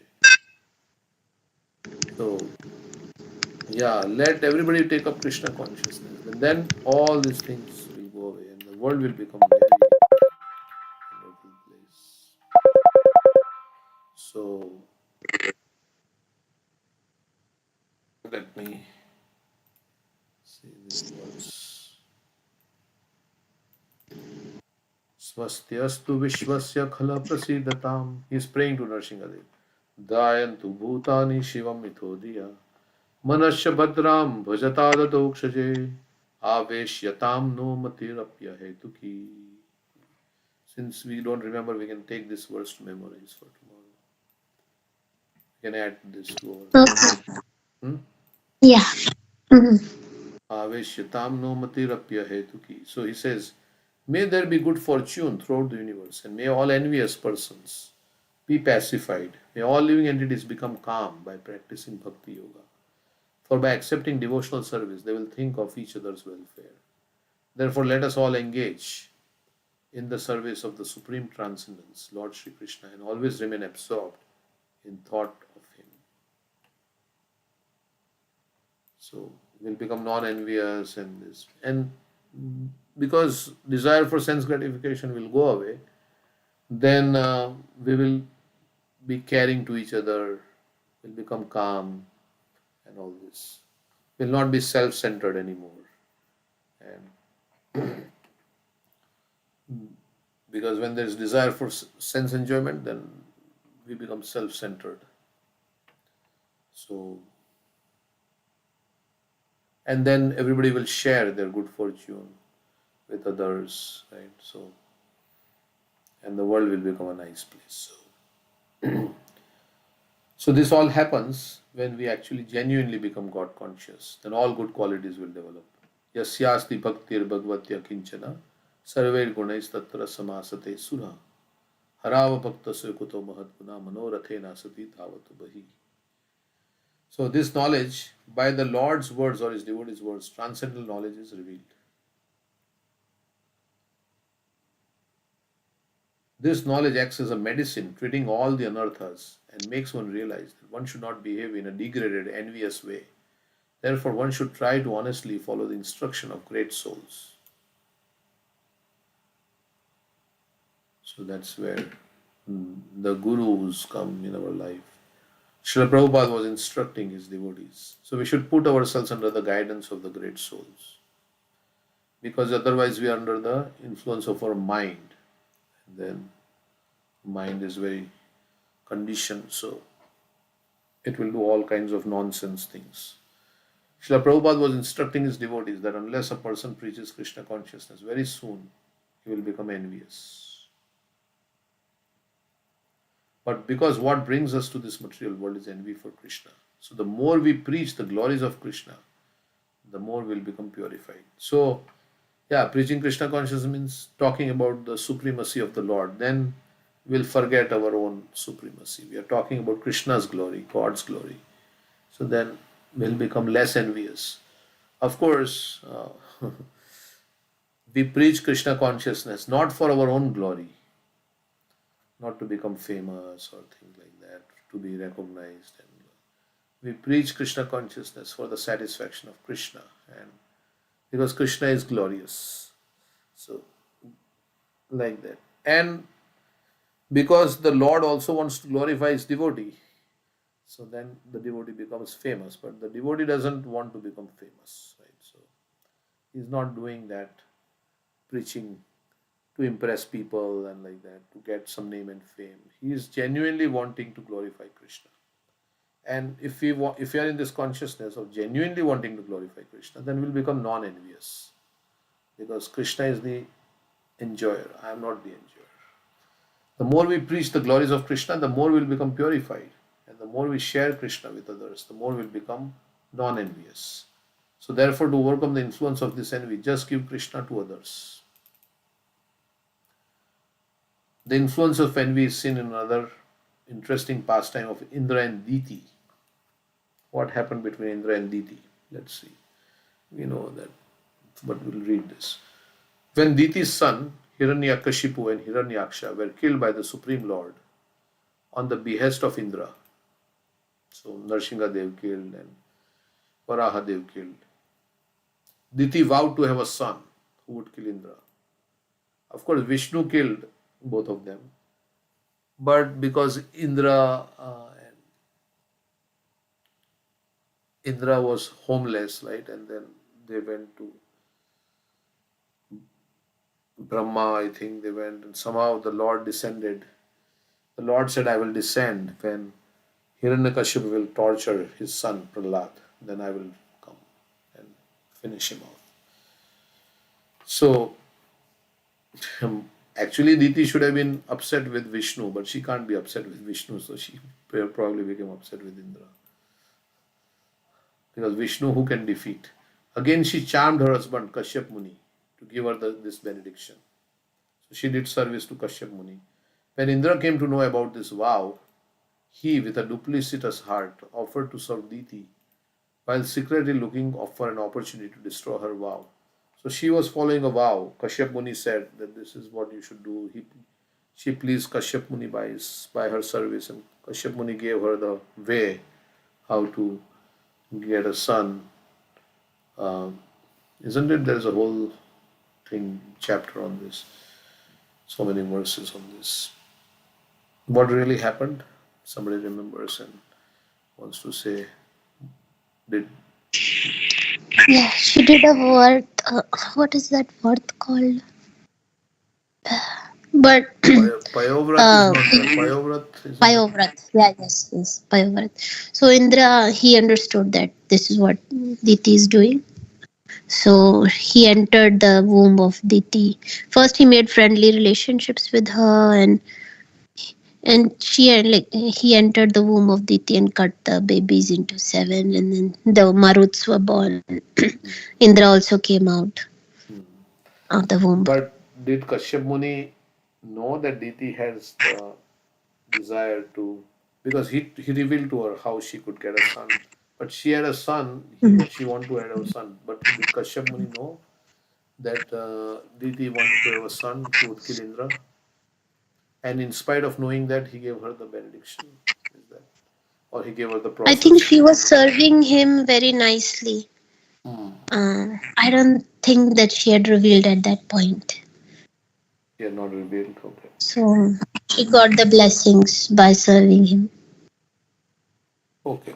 So, yeah, let everybody take up Krishna consciousness. And then all these things will go away and the world will become a very wonderful place. So, let me see this verse. Swastyastu Vishwasya Khala Prasidatam. He is praying to Narsingadev. Dayantu Bhutani Shivam Mithodya. Manasya Badram Bhajatadadokshage Aveshyatam no Matirapya Hetuki. Since we don't remember, we can take this verse to memorize for tomorrow. We can add this to our. Okay. Hmm? Yeah. Mhm. Aveshyatam no Matirapya Hetuki. So he says, may there be good fortune throughout the universe, and may all envious persons be pacified. May all living entities become calm by practicing Bhakti Yoga. For by accepting devotional service, they will think of each other's welfare. Therefore, let us all engage in the service of the Supreme Transcendence, Lord Sri Krishna, and always remain absorbed in thought of Him. So, We'll become non-envious and this. And because desire for sense gratification will go away, then we will be caring to each other, will become calm and all this. Will not be self-centered anymore. And because when there is desire for sense enjoyment, then we become self-centered. So, and then everybody will share their good fortune with others, right? So, and the world will become a nice place. So this all happens when we actually genuinely become God conscious. Then all good qualities will develop. Yasyasti bhaktir bhagvatya kinchana sarver gunais tatra samasate sura harava bhakta kuto mahadguna manorathe nasati thavatu bahi. So this knowledge by the Lord's words or his devotees' words, transcendental knowledge is revealed. This knowledge acts as a medicine, treating all the anarthas, and makes one realize that one should not behave in a degraded, envious way. Therefore, one should try to honestly follow the instruction of great souls. So that's where the gurus come in our life. Srila Prabhupada was instructing his devotees. So we should put ourselves under the guidance of the great souls. Because otherwise we are under the influence of our mind. And then mind is very conditioned, so it will do all kinds of nonsense things. Srila Prabhupada was instructing his devotees that unless a person preaches Krishna consciousness, very soon he will become envious. But because what brings us to this material world is envy for Krishna. So the more we preach the glories of Krishna, the more we'll become purified. So, yeah, preaching Krishna consciousness means talking about the supremacy of the Lord. Then we'll forget our own supremacy. We are talking about Krishna's glory, God's glory. So then we'll become less envious. Of course, we preach Krishna consciousness not for our own glory, not to become famous or things like that, to be recognized. And we preach Krishna consciousness for the satisfaction of Krishna, and because Krishna is glorious. So, like that. And because the Lord also wants to glorify his devotee, so then the devotee becomes famous. But the devotee doesn't want to become famous, right? So he's not doing that preaching to impress people and like that, to get some name and fame. He is genuinely wanting to glorify Krishna. And if we are in this consciousness of genuinely wanting to glorify Krishna, then we'll become non-envious. Because Krishna is the enjoyer. I am not the enjoyer. The more we preach the glories of Krishna, the more we'll become purified. And the more we share Krishna with others, the more we'll become non-envious. So therefore, to overcome the influence of this envy, just give Krishna to others. The influence of envy is seen in another interesting pastime of Indra and Diti. What happened between Indra and Diti? Let's see. We know that, but we'll read this. When Diti's son, Hiranyakashipu and Hiranyaksha, were killed by the Supreme Lord on the behest of Indra, so Narsingha Dev killed and Varaha Dev killed, Diti vowed to have a son who would kill Indra. Of course, Vishnu killed both of them, but because Indra was homeless, right, and then they went to Brahma, I think they went, and somehow the Lord descended. The Lord said, I will descend when Hiranyakashipu will torture his son Prahlad, then I will come and finish him off. So, actually, Diti should have been upset with Vishnu, but she can't be upset with Vishnu, so she probably became upset with Indra. Because Vishnu, who can defeat? Again, she charmed her husband Kashyap Muni to give her this benediction. So she did service to Kashyap Muni. When Indra came to know about this vow, he, with a duplicitous heart, offered to serve Diti while secretly looking for an opportunity to destroy her vow. So she was following a vow. Kashyap Muni said that this is what you should do. She pleased Kashyap Muni by her service, and Kashyap Muni gave her the way how to get a son Um, isn't it? There's a whole thing, chapter on this, so many verses on this. What really happened? Somebody remembers and wants to say, did Yeah, she did a worth. What is that worth called? But Payovrat is uh, not there. Payovrat, isn't it? Payovrat. Yeah, yes, yes, Payovrat. So Indra, he understood that this is what Diti is doing. So he entered the womb of Diti. First, he made friendly relationships with her, and like he entered the womb of Diti and cut the babies into seven, and then the Maruts were born. Indra also came out of the womb. But did Kashyap Muni know that Diti has the desire to, because he revealed to her how she could get a son, but she had a son. She wanted to have a son, but did Kashyap Muni know that Diti wanted to have a son who would kill Indra? And in spite of knowing that, he gave her the benediction. Is that, or he gave her the I think process? she was serving him very nicely. Hmm. I don't think that she had revealed at that point. He had not revealed. Okay. So she got the blessings by serving him. Okay.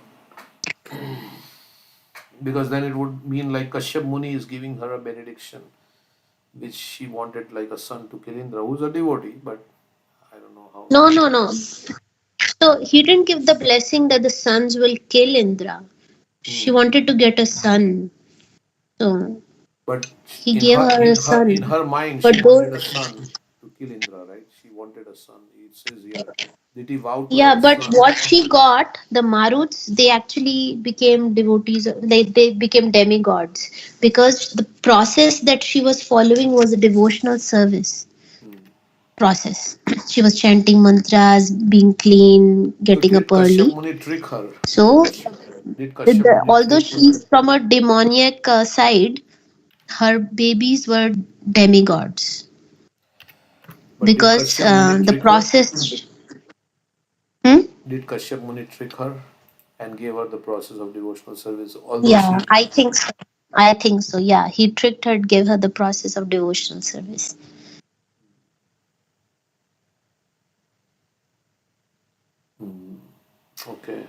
Because then it would mean like Kashyap Muni is giving her a benediction, which she wanted like a son to kill Indra, who's a devotee, but I don't know how. No, no, no. So he didn't give the blessing that the sons will kill Indra. She Hmm. wanted to get a son. So But he gave her a in son. her mind, But she wanted a those, son to kill Indra, right? She wanted a son. It says here, did he vow to have yeah, a but son? what she got, the Maruts, they actually became devotees, they became demigods because the process that she was following was a devotional service Hmm. process. She was chanting mantras, being clean, So getting up did Kashyap early. Muni trick her? So, Did Kashyap Muni although trick her? she's from a demoniac side, her babies were demigods But did because Kashyap Muni the trick her? process. Hmm? Did Kashyap Muni trick her and gave her the process of devotional service? Although Yeah, she, I think so. I think so. Yeah, he tricked her, gave her the process of devotional service. hmm, okay,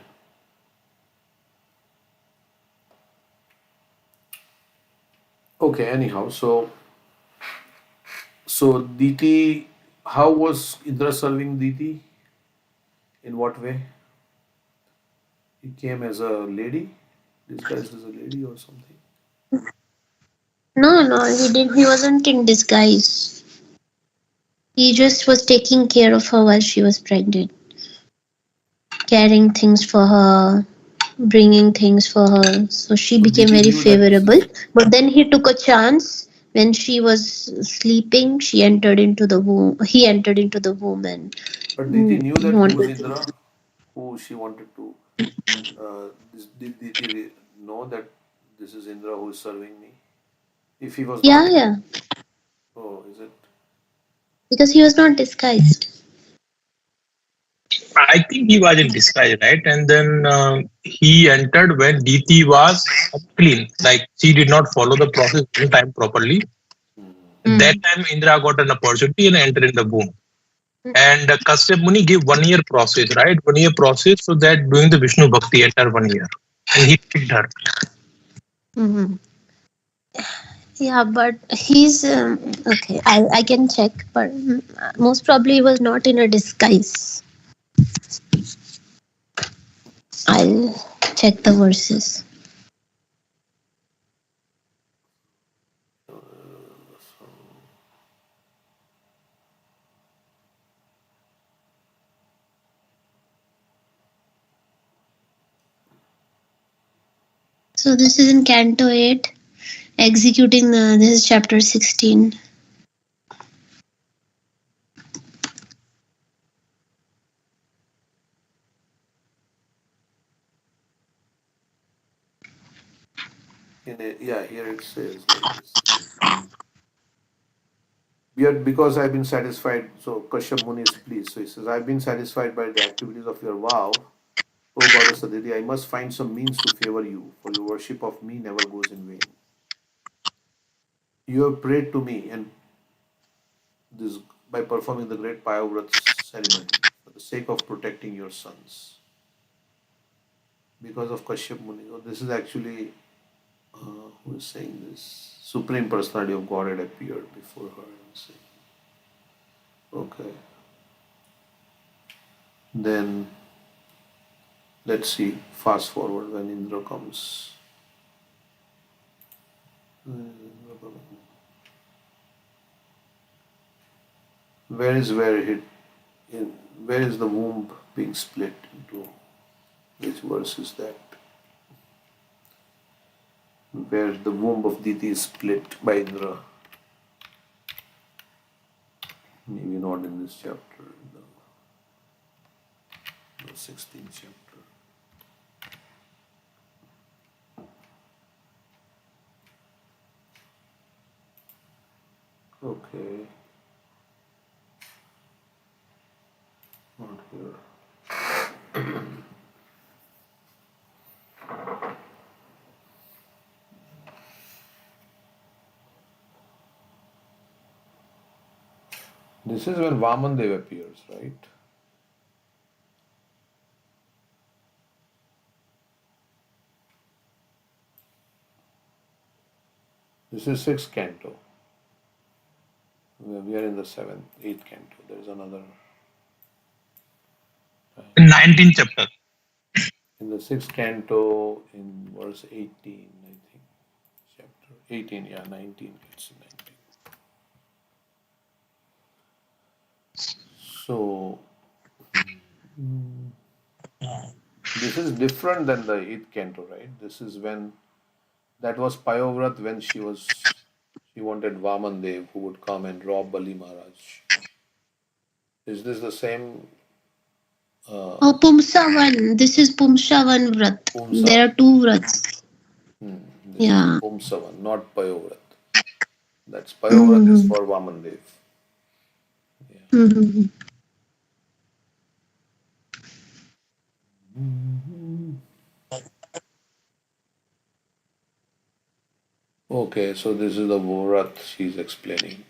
okay. Anyhow, so Diti, how was Indra serving Diti? In what way? He came as a lady, disguised as a lady or something. No, no, he didn't. He wasn't in disguise. He just was taking care of her while she was pregnant, carrying things for her, bringing things for her. So she So became Diti very knew that this favorable. is, But then he took a chance. When she was sleeping, she entered into the womb. He entered into the womb and but Diti knew that who is wanted. Indra, who she wanted to. Did Diti know that this is Indra who is serving me? If he was Yeah, not, yeah, oh, is it? because he was not disguised. I think he was in disguise, right? And then he entered when DT was clean, like she did not follow the process one time properly. That Mm. time Indra got an opportunity and entered in the womb. And Kashyap Muni gave 1 year process, right? 1 year process so that doing the Vishnu Bhakti enter 1 year. And he tricked her. Mm-hmm. Yeah, but he's okay. I can check, but most probably he was not in a disguise. I'll check the verses. So this is in Canto 8, executing the. This is chapter 16. Yeah, here it says like this. Yet because I've been satisfied, so Kashyap Muni is pleased. So he says, I've been satisfied by the activities of your vow. O goddess Aditi, I must find some means to favor you, for your worship of me never goes in vain. You have prayed to me and this by performing the great Payavrat ceremony for the sake of protecting your sons because of Kashyap Muni. So this is actually who is saying this? Supreme Personality of Godhead appeared before her and saying, okay. Then let's see, fast forward when Indra comes. Where is where it in where is the womb being split into? Which verse is that? Where the womb of Diti is split by Indra. Maybe not in this chapter, in the 16th chapter. Okay. Not here. This is when Vamandev appears, right? This is 6th canto. We are in the 7th, 8th canto. There is another. 19th chapter. In the 6th canto, in verse 18, I think. Chapter 18, yeah, 19. It's 19. So, this is different than the 8th canto, right? This is when that was Payovrat when she wanted Vamandev who would come and rob Bali Maharaj. Is this the same Oh, Pumsavan. This is Pumsavan Vrat. Pumsa? There are two Vrats. This is Yeah. Pumsavan, not Payovrat. That's Payovrat is for Vamandev. Mm-hmm. Okay, so this is the Vrat she's explaining.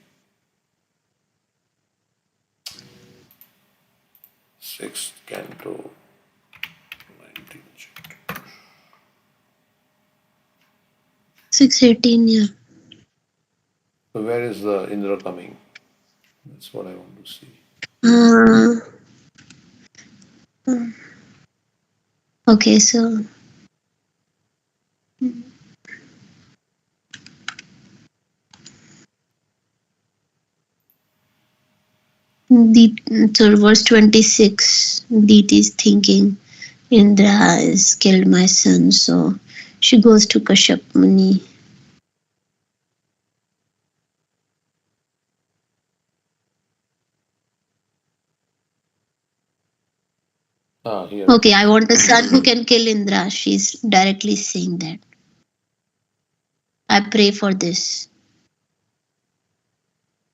6th canto, 19th chapter. 618, yeah. So where is the Indra coming? That's what I want to see. Okay, so so verse 26, Diti is thinking, Indra has killed my son, so she goes to Kashyap Muni. Here. Okay, I want a son who can kill Indra. She's directly saying that. I pray for this.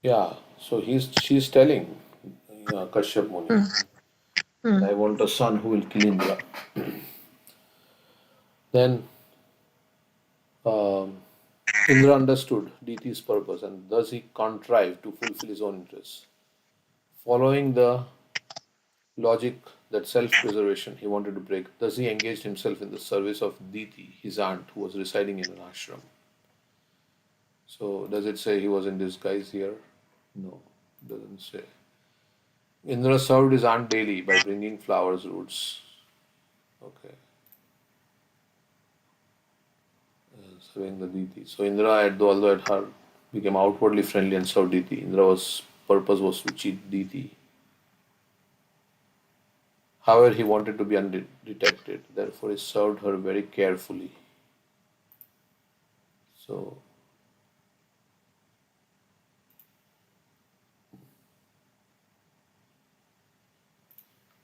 Yeah, so she's telling Kashyap Muni, I want a son who will kill Indra. Then Indra understood Diti's purpose and thus he contrived to fulfill his own interests. Following the logic that self-preservation he wanted to break, thus he engaged himself in the service of Diti, his aunt, who was residing in an ashram. So does it say he was in disguise here? No, doesn't say. Indra served his aunt daily by bringing flowers, roots. Okay. Serving the Diti. So Indra, although at her, became outwardly friendly and served Diti. Indra's purpose was to cheat Diti. However, he wanted to be undetected. Therefore, he served her very carefully. So,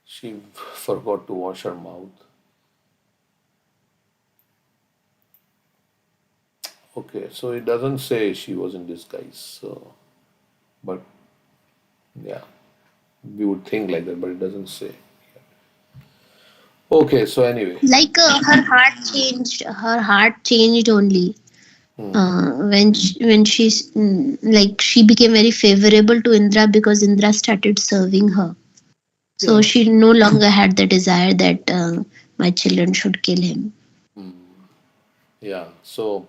she forgot to wash her mouth. Okay, so it doesn't say she was in disguise. So, but yeah, we would think like that, but it doesn't say. Okay, so anyway. Like her heart changed. Her heart changed only. When like she became very favorable to Indra because Indra started serving her. So Yeah. she no longer had the desire that my children should kill him. Yeah. So,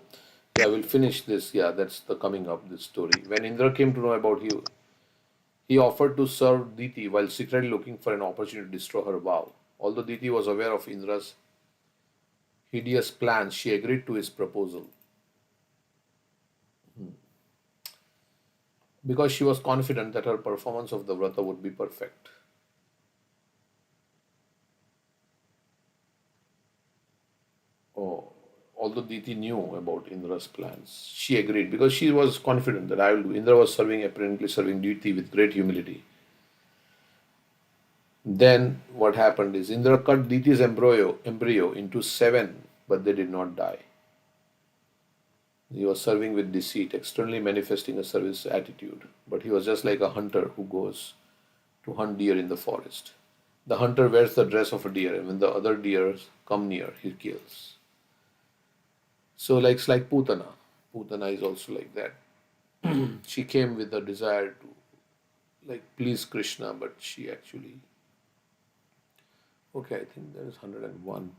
yeah, we'll finish this. Yeah, that's the coming up this story. When Indra came to know about you, he offered to serve Diti while secretly looking for an opportunity to destroy her vow. Although Diti was aware of Indra's hideous plans, she agreed to his proposal because she was confident that her performance of the vrata would be perfect. Oh, although Diti knew about Indra's plans, she agreed because she was confident that I will do. Indra was apparently serving Diti with great humility. Then what happened is Indra cut Diti's embryo into seven, but they did not die. He was serving with deceit, externally manifesting a service attitude, but he was just like a hunter who goes to hunt deer in the forest. The hunter wears the dress of a deer, and when the other deers come near, he kills. So, like it's like Putana. Putana is also like that. She came with the desire to like please Krishna, but she actually okay. I think there is 101.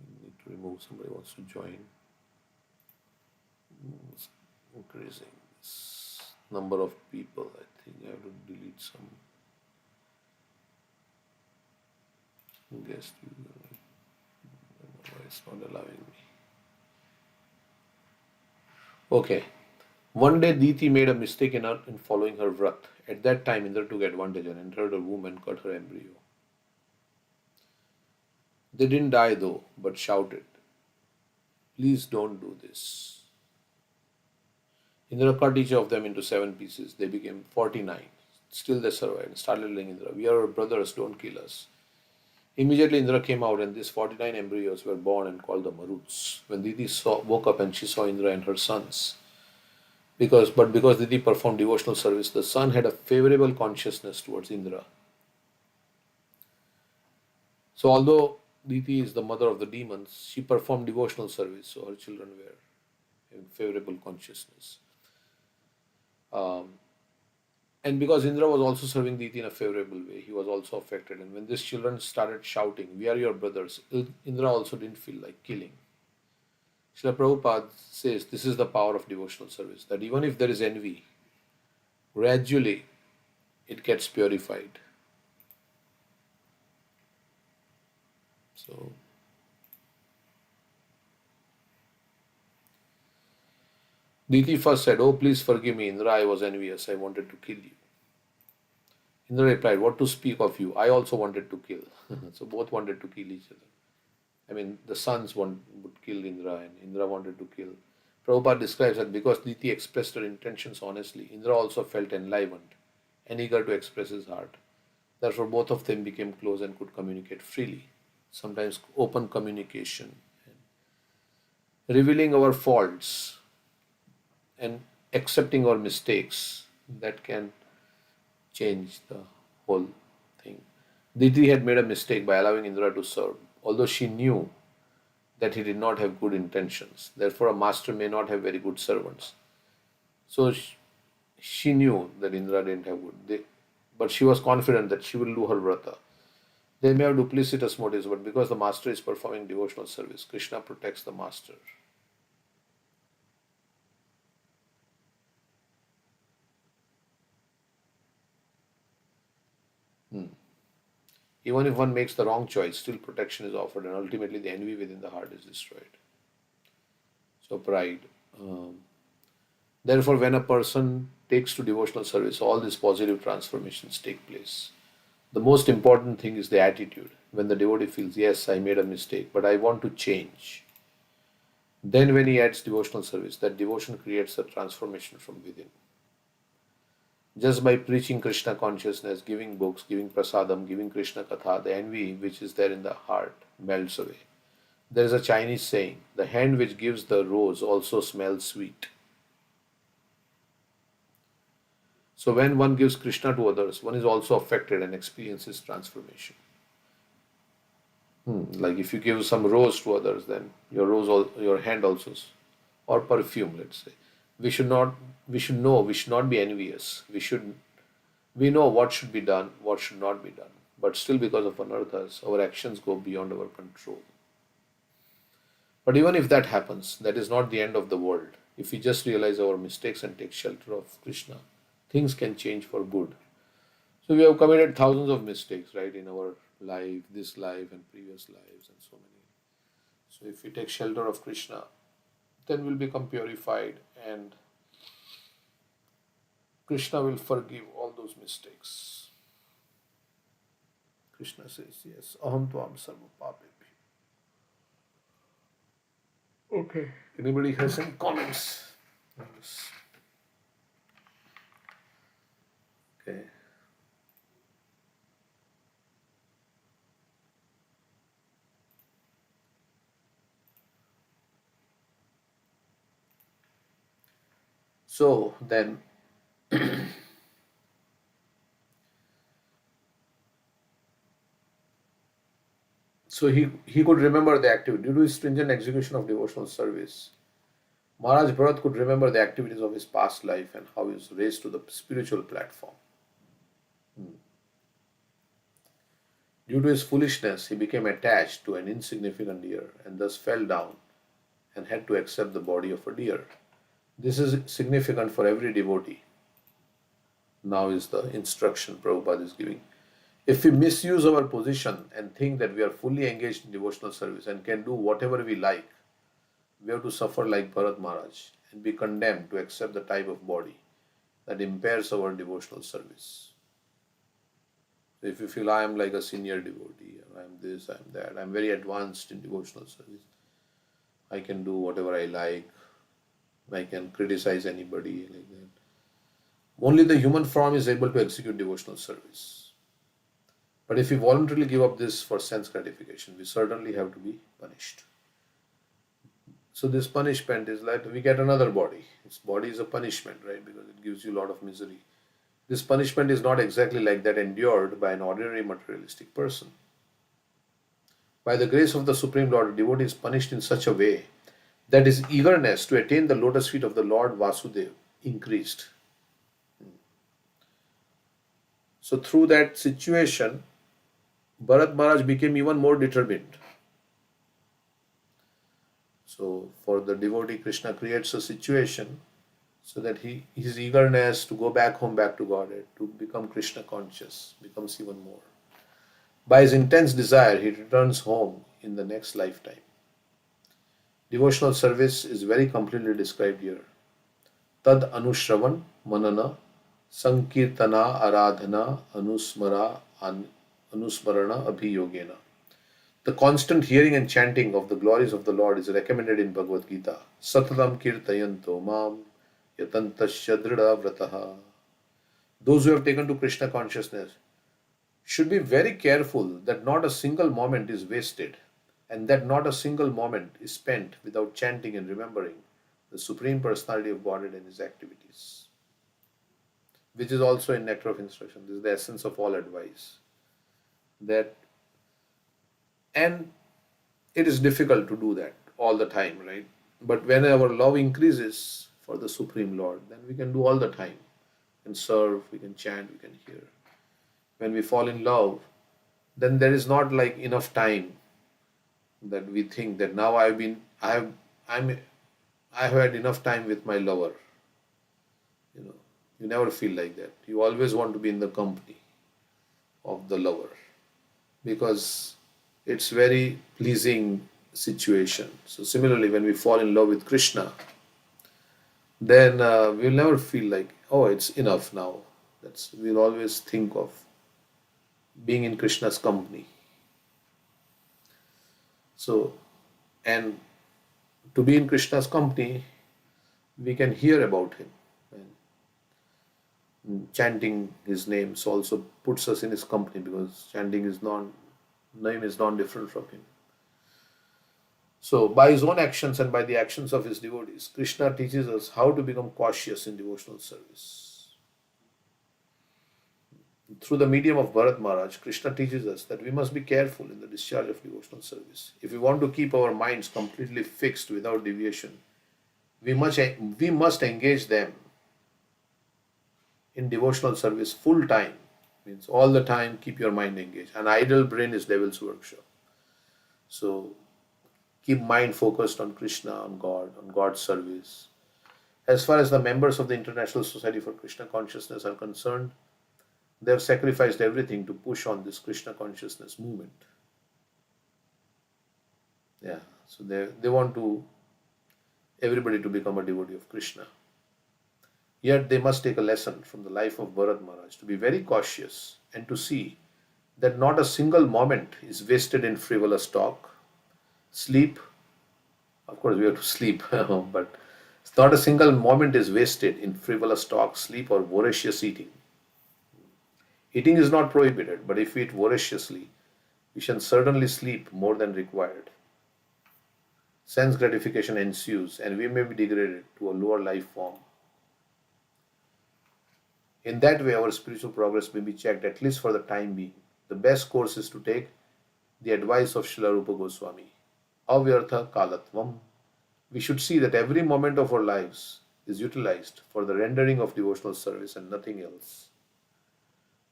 We need to remove somebody who wants to join. It's increasing this number of people. I think I have to delete some guest. Why it's not allowing me? Okay. One day Diti made a mistake in following her vrat. At that time, Indra took advantage and entered her womb and cut her embryo. They didn't die though, but shouted, please don't do this. Indra cut each of them into seven pieces. They became 49. Still they survived and started telling Indra, we are our brothers, don't kill us. Immediately Indra came out and these 49 embryos were born and called the Maruts. When Diti woke up and she saw Indra and her sons, because Diti performed devotional service, the son had a favorable consciousness towards Indra. So although Diti is the mother of the demons, she performed devotional service, so her children were in favorable consciousness. Um, and because Indra was also serving Diti in a favorable way, he was also affected. And when these children started shouting, we are your brothers, Indra also didn't feel like killing. Srila Prabhupada says this is the power of devotional service, that even if there is envy, gradually it gets purified. So, Diti first said, oh, please forgive me, Indra, I was envious, I wanted to kill you. Indra replied, what to speak of you? I also wanted to kill. So both wanted to kill each other. I mean, the sons would kill Indra and Indra wanted to kill. Prabhupada describes that because Diti expressed her intentions honestly, Indra also felt enlivened and eager to express his heart. Therefore, both of them became close and could communicate freely. Sometimes open communication, revealing our faults and accepting our mistakes, that can change the whole thing. Diti had made a mistake by allowing Indra to serve, although she knew that he did not have good intentions. Therefore, a master may not have very good servants. So she knew that Indra didn't have but she was confident that she will do her vrata. They may have duplicitous motives, but because the master is performing devotional service, Krishna protects the master. Even if one makes the wrong choice, still protection is offered, and ultimately the envy within the heart is destroyed. So, pride. Therefore, when a person takes to devotional service, all these positive transformations take place. The most important thing is the attitude. When the devotee feels, yes, I made a mistake, but I want to change. Then, when he adds devotional service, that devotion creates a transformation from within. Just by preaching Krishna consciousness, giving books, giving prasadam, giving Krishna katha, the envy which is there in the heart melts away. There is a Chinese saying, the hand which gives the rose also smells sweet. So when one gives Krishna to others, one is also affected and experiences transformation. Like if you give some rose to others, then your hand also or perfume, let's say. We should not, we should know, we should not be envious. We know what should be done, what should not be done. But still, because of anarthas, our actions go beyond our control. But even if that happens, that is not the end of the world. If we just realize our mistakes and take shelter of Krishna, things can change for good. So we have committed thousands of mistakes, right, in our life, this life and previous lives and so many. So if we take shelter of Krishna, then we'll become purified and Krishna will forgive all those mistakes. Krishna says, yes, aham tvam sarva papebhi. Okay. Anybody has any comments on this? Okay. So then, so he could remember the activity. Due to his stringent execution of devotional service, Maharaj Bharat could remember the activities of his past life and how he was raised to the spiritual platform. Due to his foolishness, he became attached to an insignificant deer and thus fell down and had to accept the body of a deer. This is significant for every devotee. Now is the instruction Prabhupada is giving. If we misuse our position and think that we are fully engaged in devotional service and can do whatever we like, we have to suffer like Bharat Maharaj and be condemned to accept the type of body that impairs our devotional service. If you feel I am like a senior devotee, I am this, I am that, I am very advanced in devotional service, I can do whatever I like, I can criticize anybody like that. Only the human form is able to execute devotional service. But if we voluntarily give up this for sense gratification, we certainly have to be punished. So this punishment is like we get another body. This body is a punishment, right? Because it gives you a lot of misery. This punishment is not exactly like that endured by an ordinary materialistic person. By the grace of the Supreme Lord, a devotee is punished in such a way that his eagerness to attain the lotus feet of the Lord Vasudeva increased. So through that situation, Bharat Maharaj became even more determined. So for the devotee, Krishna creates a situation so that his eagerness to go back home, back to Godhead, to become Krishna conscious, becomes even more. By his intense desire, he returns home in the next lifetime. Devotional service is very completely described here. Tad anushravan manana sankirtana aradhana anusmarana abhiyogena. The constant hearing and chanting of the glories of the Lord is recommended in Bhagavad Gita. Satatam kirtayanto mam yatantasya drida vrataha. Those who have taken to Krishna consciousness should be very careful that not a single moment is wasted and that not a single moment is spent without chanting and remembering the Supreme Personality of Godhead and His activities, which is also in Nectar of Instruction. This is the essence of all advice. That, and it is difficult to do that all the time, right? But when our love increases for the Supreme Lord, then we can do all the time. We can serve, we can chant, we can hear. When we fall in love, then there is not like enough time that we think that now I have had enough time with my lover. You never feel like that. You always want to be in the company of the lover because it's very pleasing situation. So similarly, when we fall in love with Krishna, then we'll never feel like, oh, it's enough now. We'll always think of being in Krishna's company. So, and to be in Krishna's company, we can hear about him. And chanting his names also puts us in his company because chanting name is non-different from him. So, by his own actions and by the actions of his devotees, Krishna teaches us how to become cautious in devotional service. Through the medium of Bharat Maharaj, Krishna teaches us that we must be careful in the discharge of devotional service. If we want to keep our minds completely fixed without deviation, we must engage them in devotional service full time. Means all the time keep your mind engaged. An idle brain is devil's workshop. So keep mind focused on Krishna, on God, on God's service. As far as the members of the International Society for Krishna Consciousness are concerned, they have sacrificed everything to push on this Krishna consciousness movement. Yeah, so they want to everybody to become a devotee of Krishna. Yet they must take a lesson from the life of Bharat Maharaj to be very cautious and to see that not a single moment is wasted in frivolous talk, sleep. Of course, we have to sleep, but not a single moment is wasted in frivolous talk, sleep, or voracious eating. Eating is not prohibited, but if we eat voraciously, we shall certainly sleep more than required. Sense gratification ensues, and we may be degraded to a lower life form. In that way, our spiritual progress may be checked, at least for the time being. The best course is to take the advice of Srila Rupa Goswami. Avyartha kalatvam. We should see that every moment of our lives is utilized for the rendering of devotional service and nothing else.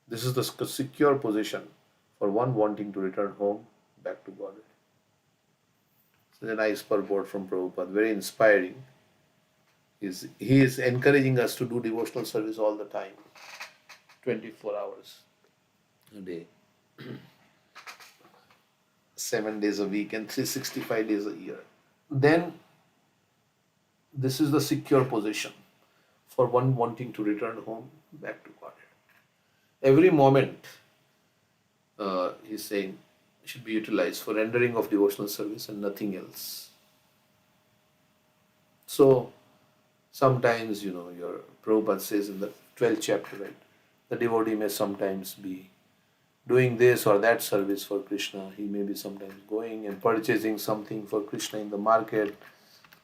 This is the secure position for one wanting to return home back to Godhead. Such a nice purport from Prabhupada, very inspiring. He is encouraging us to do devotional service all the time, 24 hours a day, 7 days a week, and 365 days a year. Then, this is the secure position for one wanting to return home back to Godhead. Every moment, he's saying, should be utilized for rendering of devotional service and nothing else. So, sometimes, your Prabhupada says in the 12th chapter, right, the devotee may sometimes be doing this or that service for Krishna. He may be sometimes going and purchasing something for Krishna in the market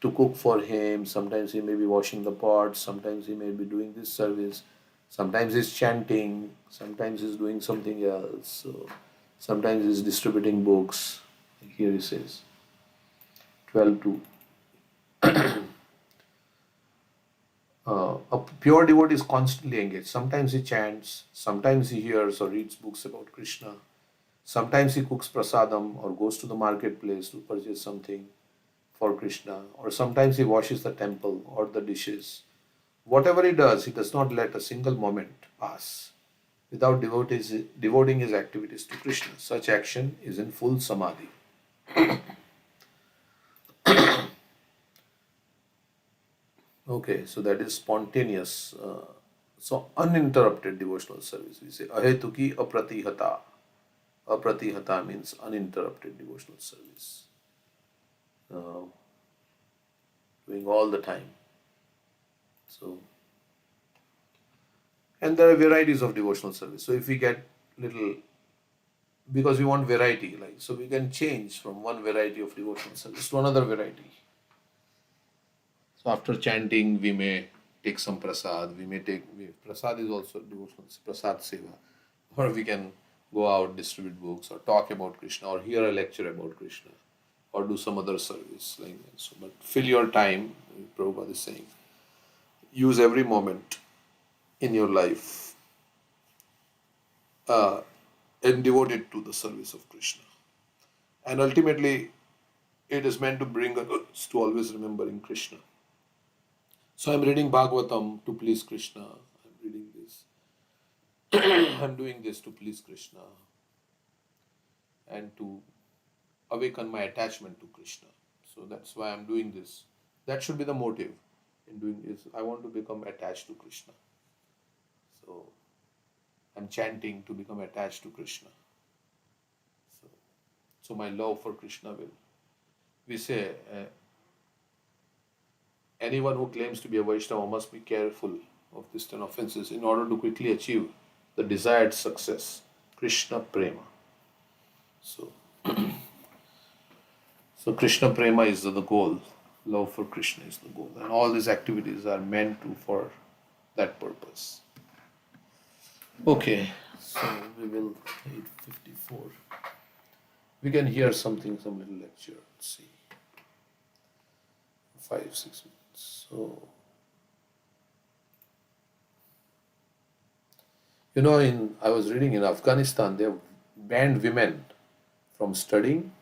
to cook for him. Sometimes he may be washing the pots. Sometimes he may be doing this service. Sometimes he's chanting. Sometimes he's doing something else. So sometimes he's distributing books. Here he says, 12 to a pure devotee is constantly engaged. Sometimes he chants, sometimes he hears or reads books about Krishna, sometimes he cooks prasadam or goes to the marketplace to purchase something for Krishna, or sometimes he washes the temple or the dishes. Whatever he does not let a single moment pass without devoting his activities to Krishna. Such action is in full samadhi. Okay, so that is spontaneous, so uninterrupted devotional service. We say ahetuki apratihata. Apratihata means uninterrupted devotional service, doing all the time. So, and there are varieties of devotional service. So if we get little, because we want variety, like, so we can change from one variety of devotional service to another variety. So after chanting, we may take some prasad. Prasad is also devotional, prasad seva. Or we can go out, distribute books, or talk about Krishna, or hear a lecture about Krishna, or do some other service like that. So, but fill your time, Prabhupada is saying. Use every moment in your life and devote it to the service of Krishna. And ultimately, it is meant to bring us to always remembering Krishna. So I'm reading Bhagavatam to please Krishna. I'm reading this. I'm doing this to please Krishna and to awaken my attachment to Krishna. So that's why I'm doing this. That should be the motive in doing this. I want to become attached to Krishna. So I'm chanting to become attached to Krishna. So my love for Krishna will. We say, anyone who claims to be a Vaishnava must be careful of these 10 offenses in order to quickly achieve the desired success, Krishna Prema. So, so Krishna Prema is the goal. Love for Krishna is the goal. And all these activities are meant to for that purpose. Okay, so we will 8:54. We can hear something, some little lecture. Let's see. 5-6 minutes. So, I was reading in Afghanistan, they have banned women from studying,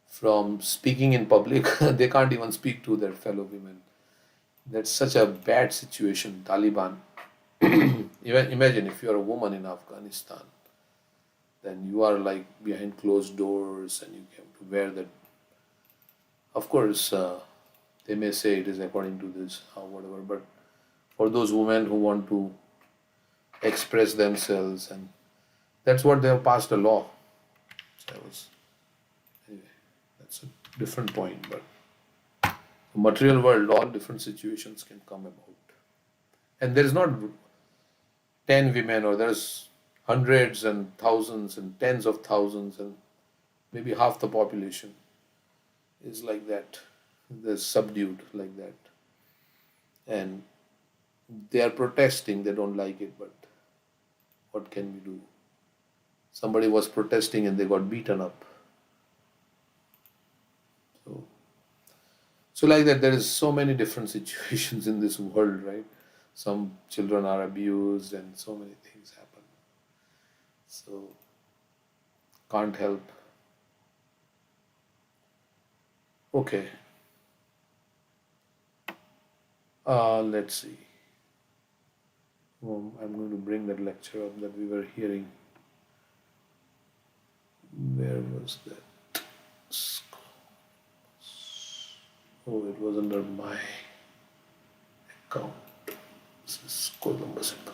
from speaking in public. They can't even speak to their fellow women. That's such a bad situation, Taliban. Even imagine if you're a woman in Afghanistan, then you are like behind closed doors and you have to wear that. Of course, they may say it is according to this or whatever, but for those women who want to express themselves, and that's what they have passed a law. So anyway, that's a different point, but the material world, all different situations can come about. And there is not 10 women, or there's hundreds and thousands and tens of thousands, and maybe half the population is like that. They're subdued like that. And they are protesting, they don't like it, but what can we do? Somebody was protesting and they got beaten up. So like that, there is so many different situations in this world, right? Some children are abused and so many things happen. So can't help. Okay. Let's see. I'm going to bring that lecture up that we were hearing. Where was that? Oh, it was under my account. This is Columbus account.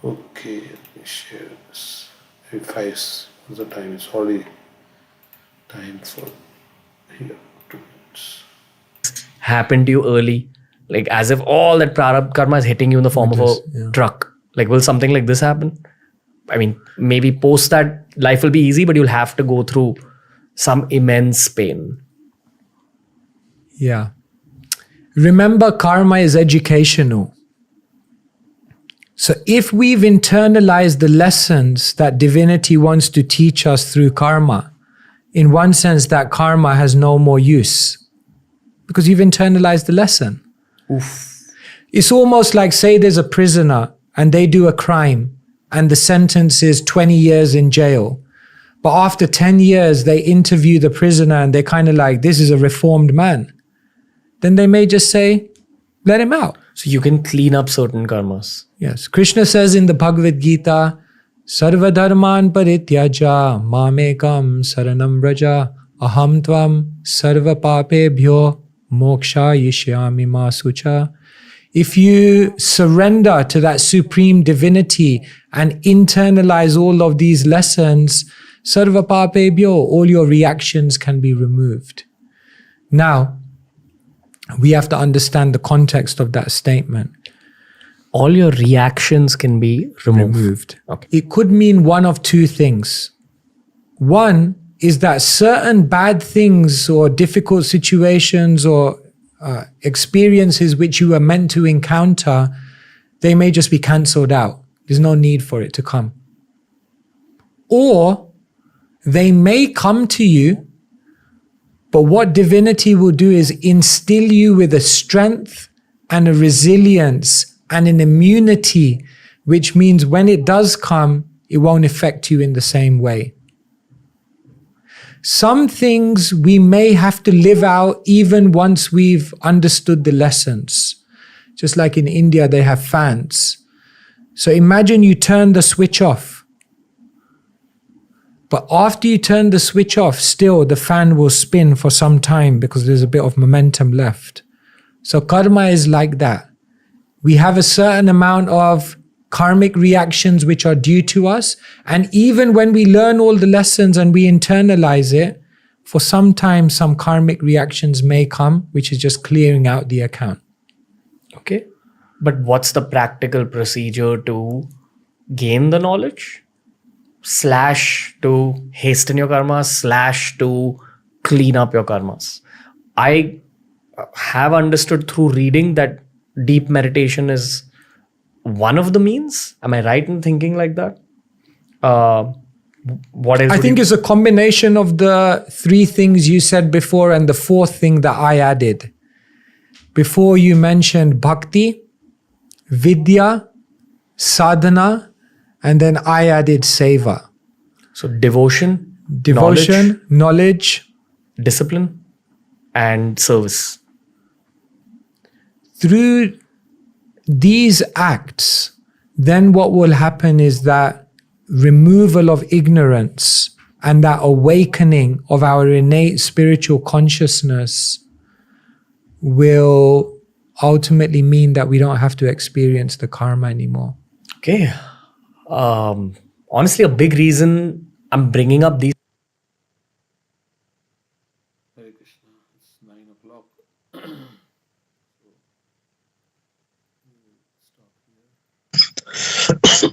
Okay, let me share this. If what's the time? It's already time for here, 2 minutes. Happen to you early, like as if all that prarabdha karma is hitting you in the form of a truck. Like, will something like this happen? I mean, maybe post that life will be easy, but you'll have to go through some immense pain. Yeah. Remember, karma is educational. So if we've internalized the lessons that divinity wants to teach us through karma, in one sense, that karma has no more use because you've internalized the lesson. Oof. It's almost like, say there's a prisoner and they do a crime and the sentence is 20 years in jail. But after 10 years, they interview the prisoner and they're kind of like, this is a reformed man. Then they may just say, let him out. So you can clean up certain karmas. Yes. Krishna says in the Bhagavad Gita, Sarva dharman parityaja mamekam saranam braja aham tvam sarva papebhyo moksha yishyami ma sucha. If you surrender to that supreme divinity and internalize all of these lessons, sarva papebhyo, all your reactions can be removed. Now, we have to understand the context of that statement. All your reactions can be removed. Okay. It could mean one of two things. One is that certain bad things or difficult situations or experiences which you were meant to encounter, they may just be cancelled out. There's no need for it to come. Or they may come to you, but what divinity will do is instill you with a strength and a resilience and an immunity, which means when it does come, it won't affect you in the same way. Some things we may have to live out even once we've understood the lessons. Just like in India, they have fans. So imagine you turn the switch off. But after you turn the switch off, still the fan will spin for some time because there's a bit of momentum left. So karma is like that. We have a certain amount of karmic reactions which are due to us. And even when we learn all the lessons and we internalize it, for some time, some karmic reactions may come, which is just clearing out the account. Okay. But what's the practical procedure to gain the knowledge? / to hasten your karmas / to clean up your karmas. I have understood through reading that deep meditation is one of the means. Am I right in thinking like that? What else? I think it's a combination of the three things you said before and the fourth thing that I added. Before you mentioned bhakti, vidya, sadhana, and then I added seva. so devotion, Devotion, knowledge. discipline, and service. Through these acts, then what will happen is that removal of ignorance and that awakening of our innate spiritual consciousness will ultimately mean that we don't have to experience the karma anymore. Okay. Honestly, a big reason I'm bringing up these. Hare Krishna. It's 9 o'clock. Stop here.